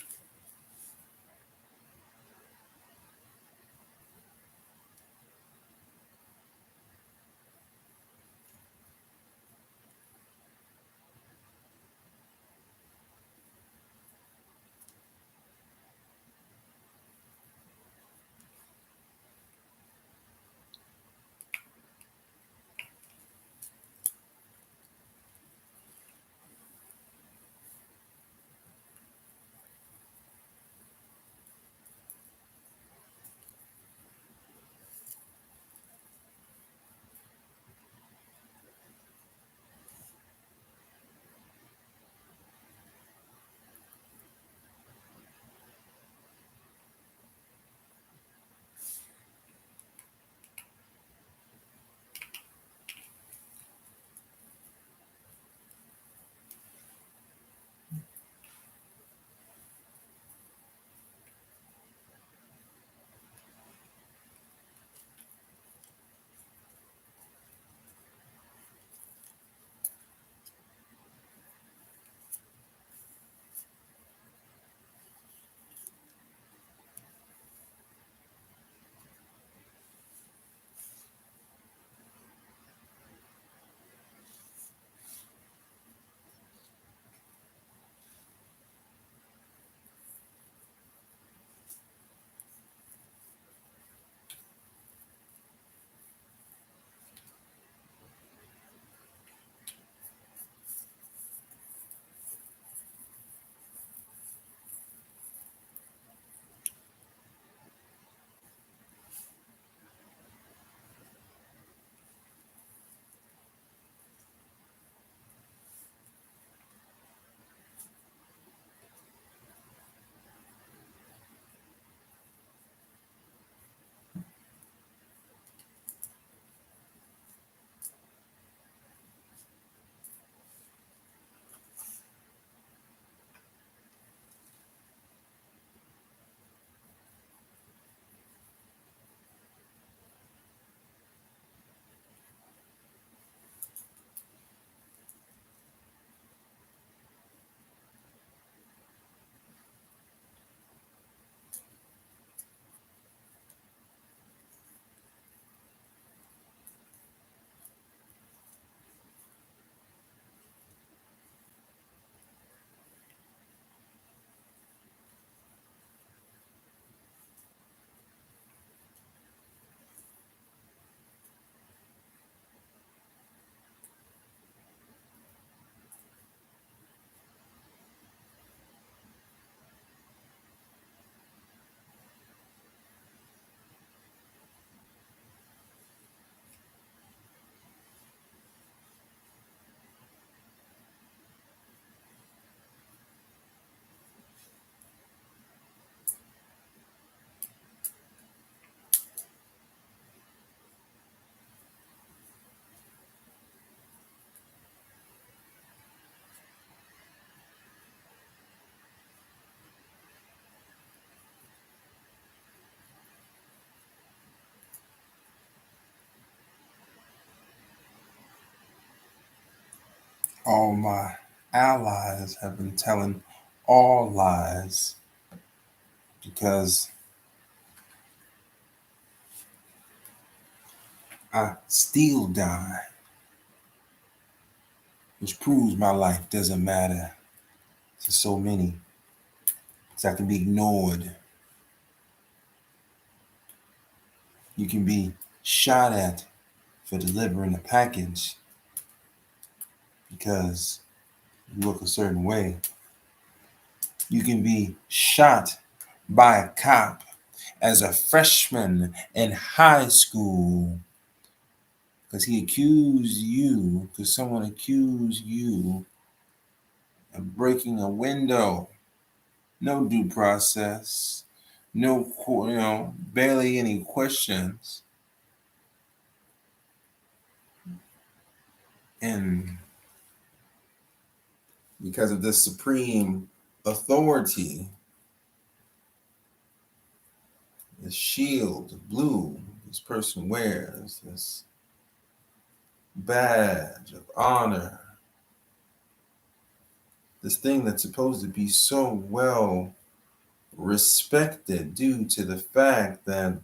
All my allies have been telling all lies because I still die, which proves my life doesn't matter to so many. Because I can be ignored. You can be shot at for delivering a package because you look a certain way. You can be shot by a cop as a freshman in high school because someone accused you of breaking a window. No due process, barely any questions. And because of this supreme authority, this shield of blue this person wears, this badge of honor, this thing that's supposed to be so well respected due to the fact that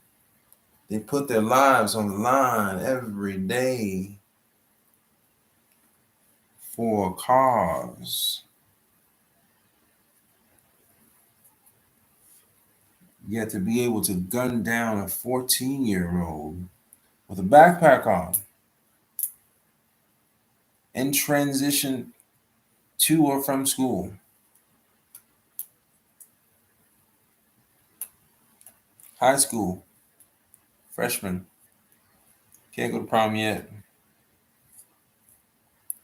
they put their lives on the line every day for a cause. Yet to be able to gun down a 14-year-old with a backpack on and transition to or from school. High school, freshman, can't go to prom yet.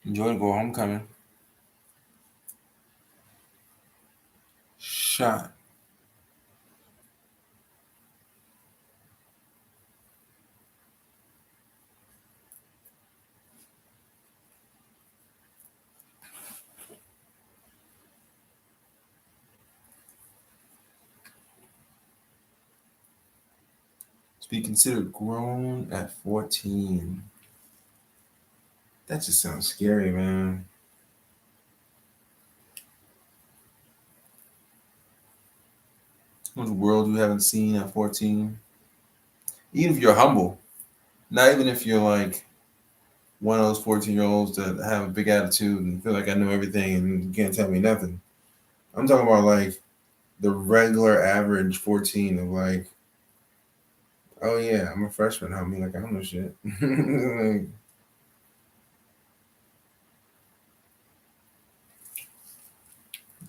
Enjoy to go homecoming. Shot. To be considered grown at 14. That just sounds scary, man. How much world you haven't seen at 14? Even if you're humble, not even if you're like one of those 14-year-olds that have a big attitude and feel like I know everything and you can't tell me nothing. I'm talking about like the regular average 14 of like, oh yeah, I'm a freshman, homie. Like I don't know shit. Like,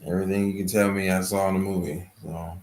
everything you can tell me, I saw in the movie. So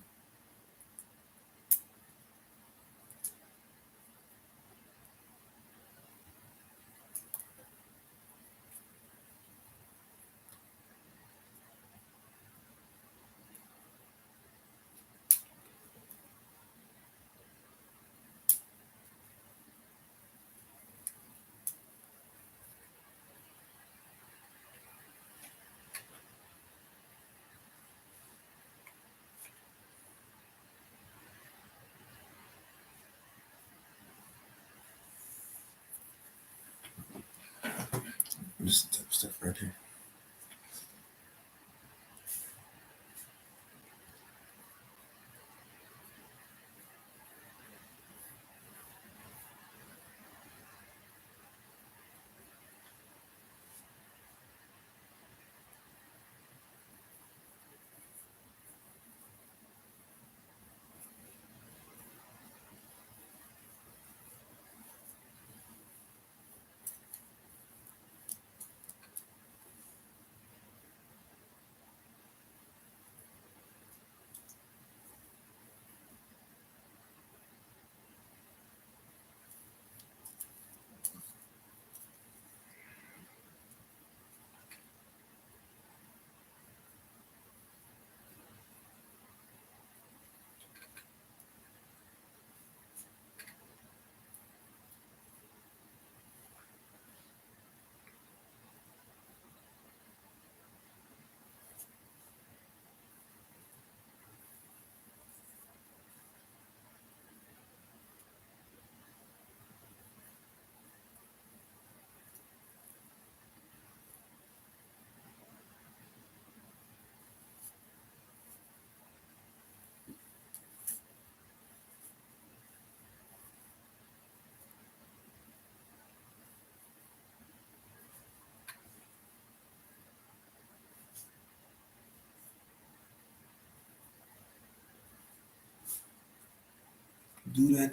do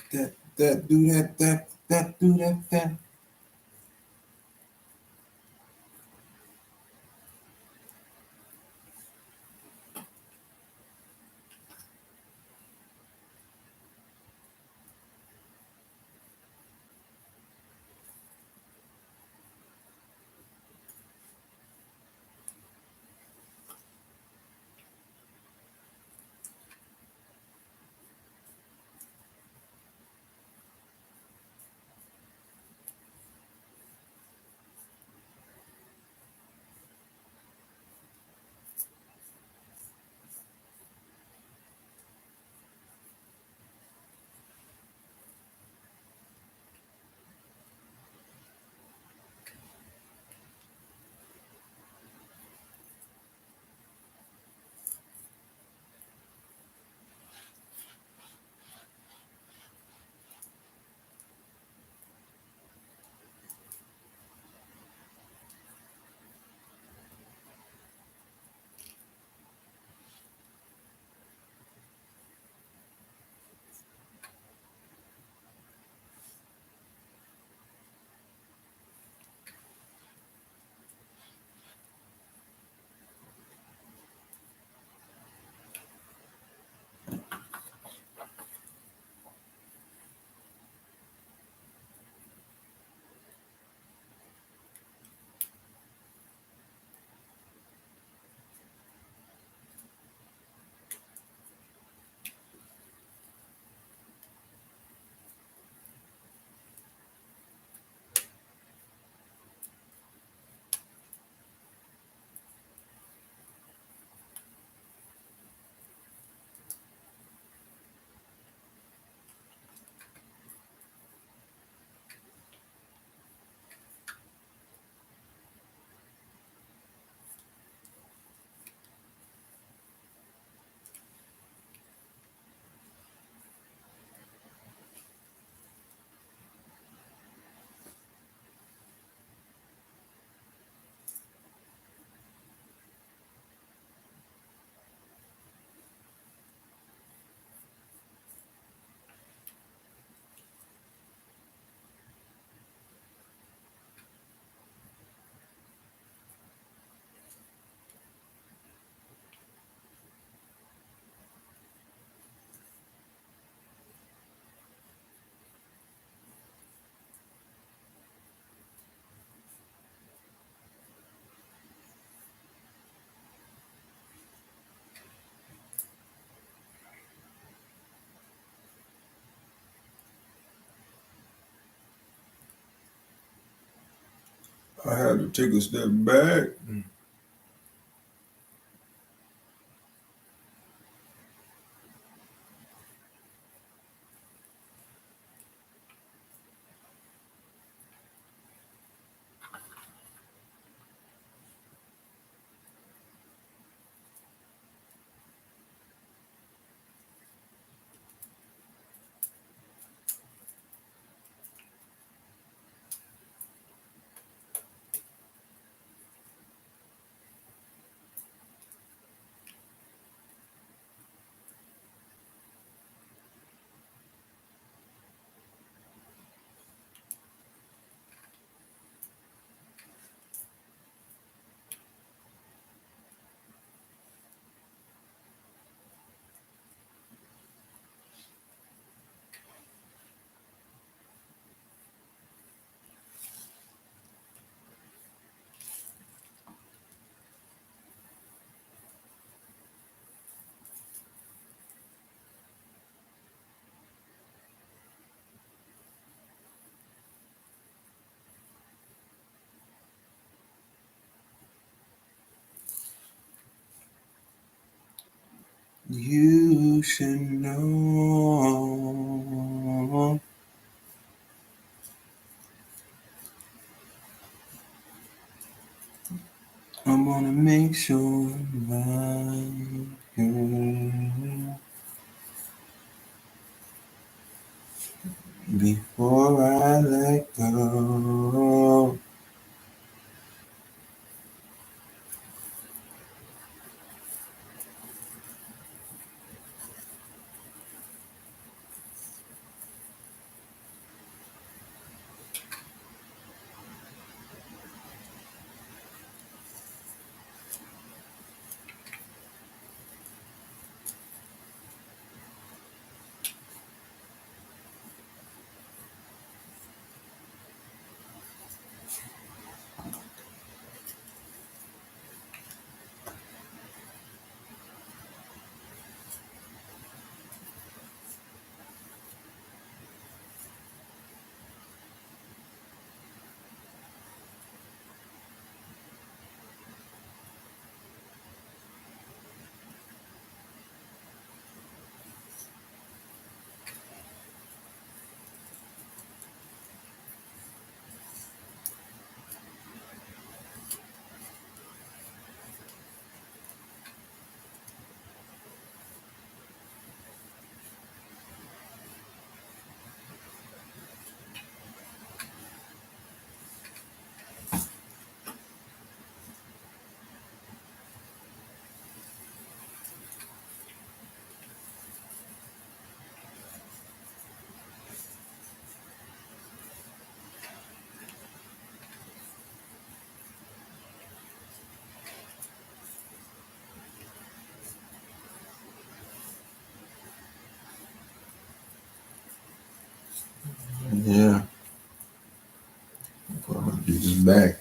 do do that. I had to take a step back. You should know. I'm gonna make sure my girl before I let go. back.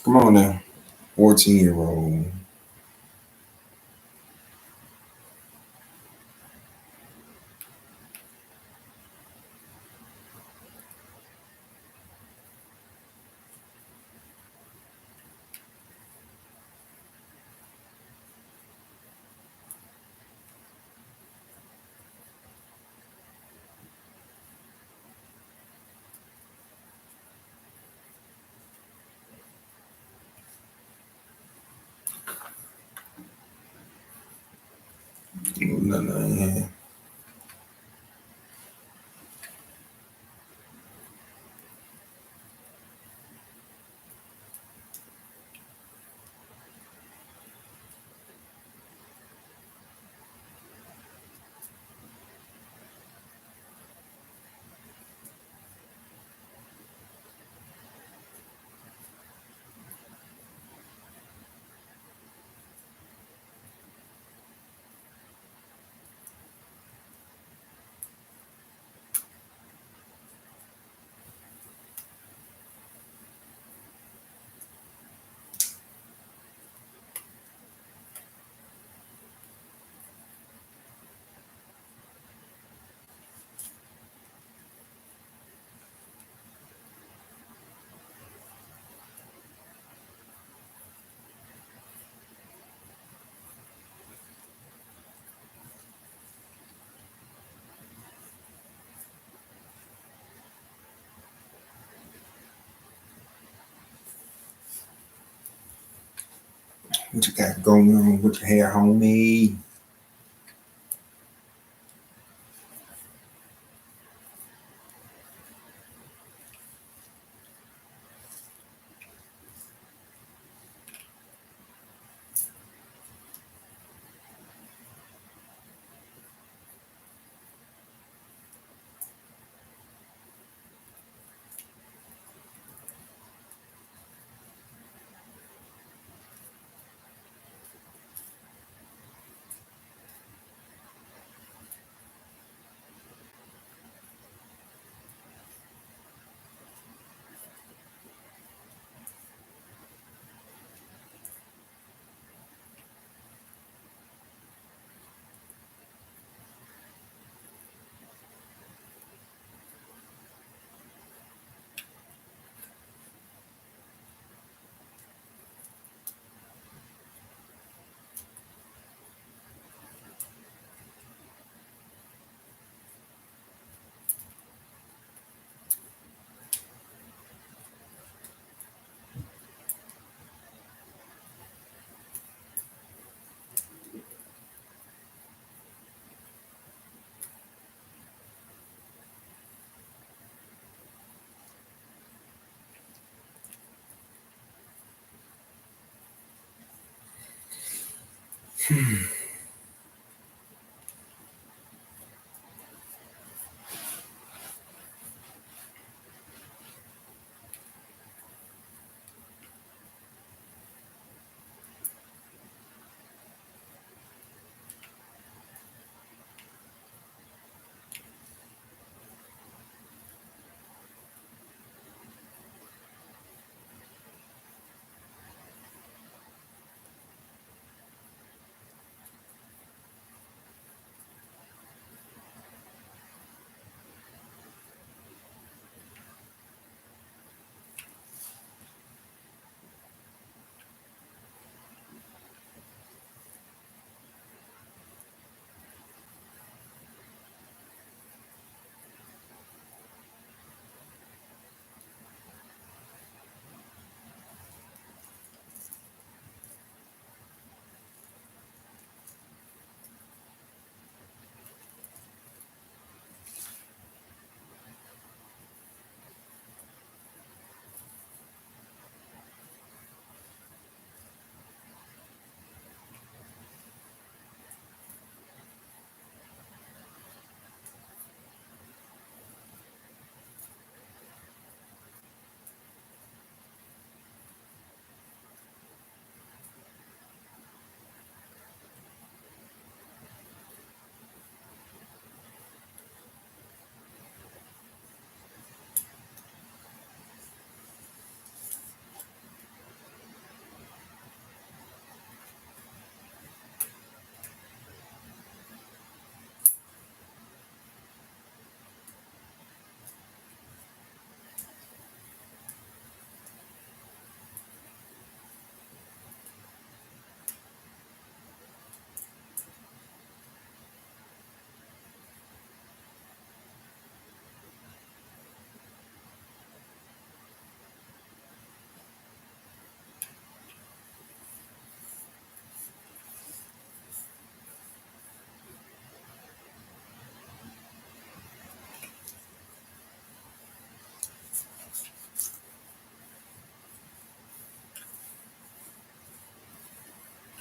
Come on now, 14-year-old. Nothing in here. What you got going on with your hair, homie?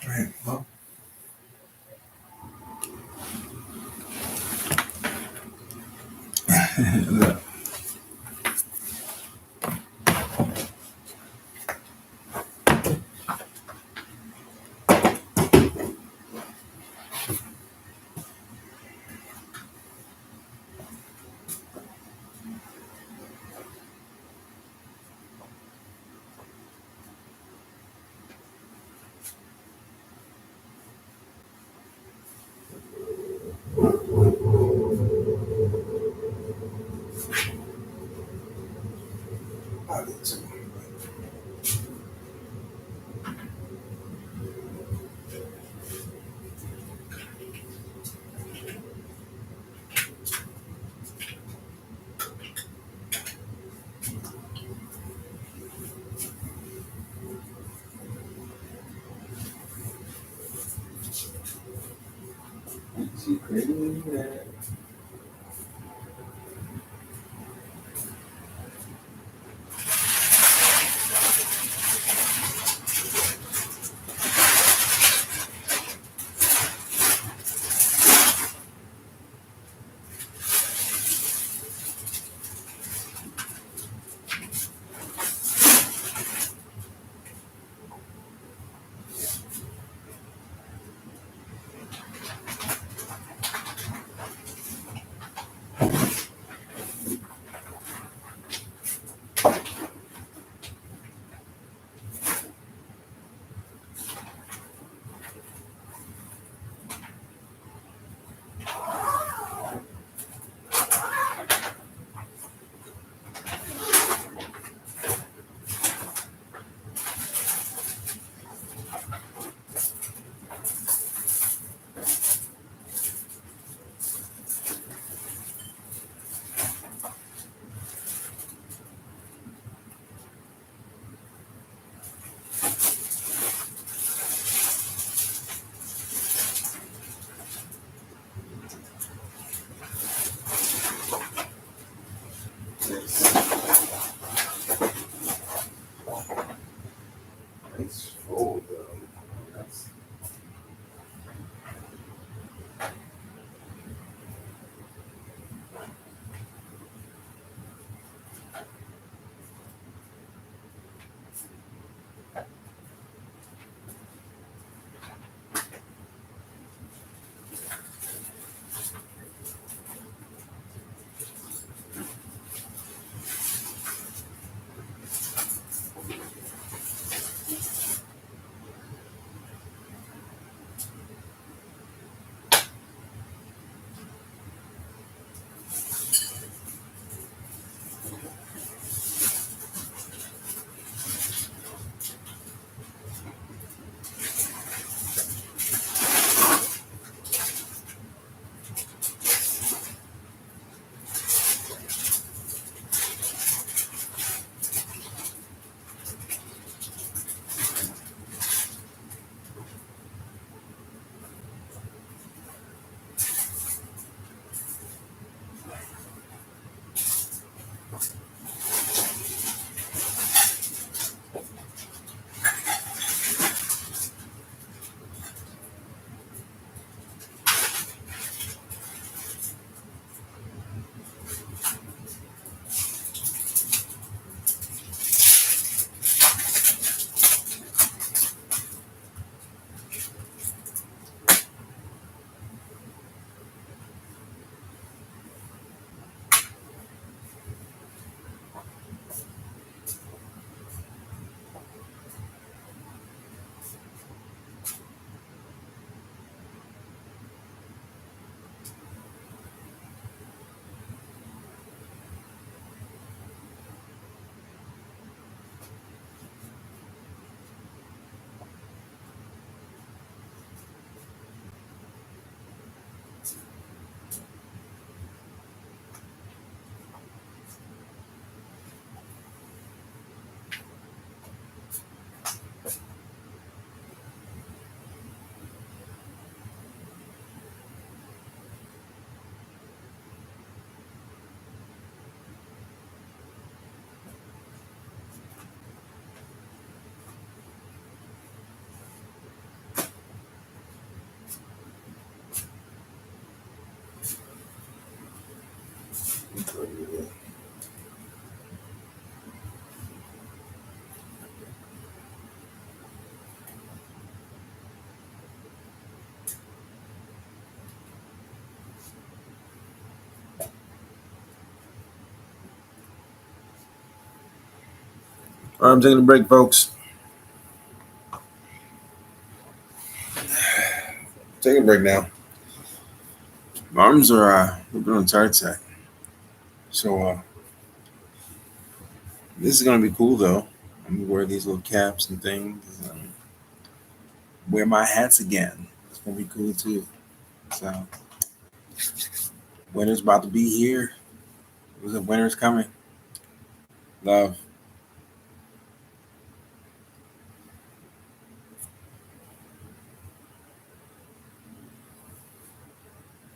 Right. Well, look. I did too. She crazy that. It's full though. That's All right, I'm taking a break, folks. Taking a break now. My arms are looking on tight side. So this is gonna be cool though. I'm gonna wear these little caps and things. Wear my hats again. It's gonna be cool too. So winter's about to be here. Winter's coming. Love.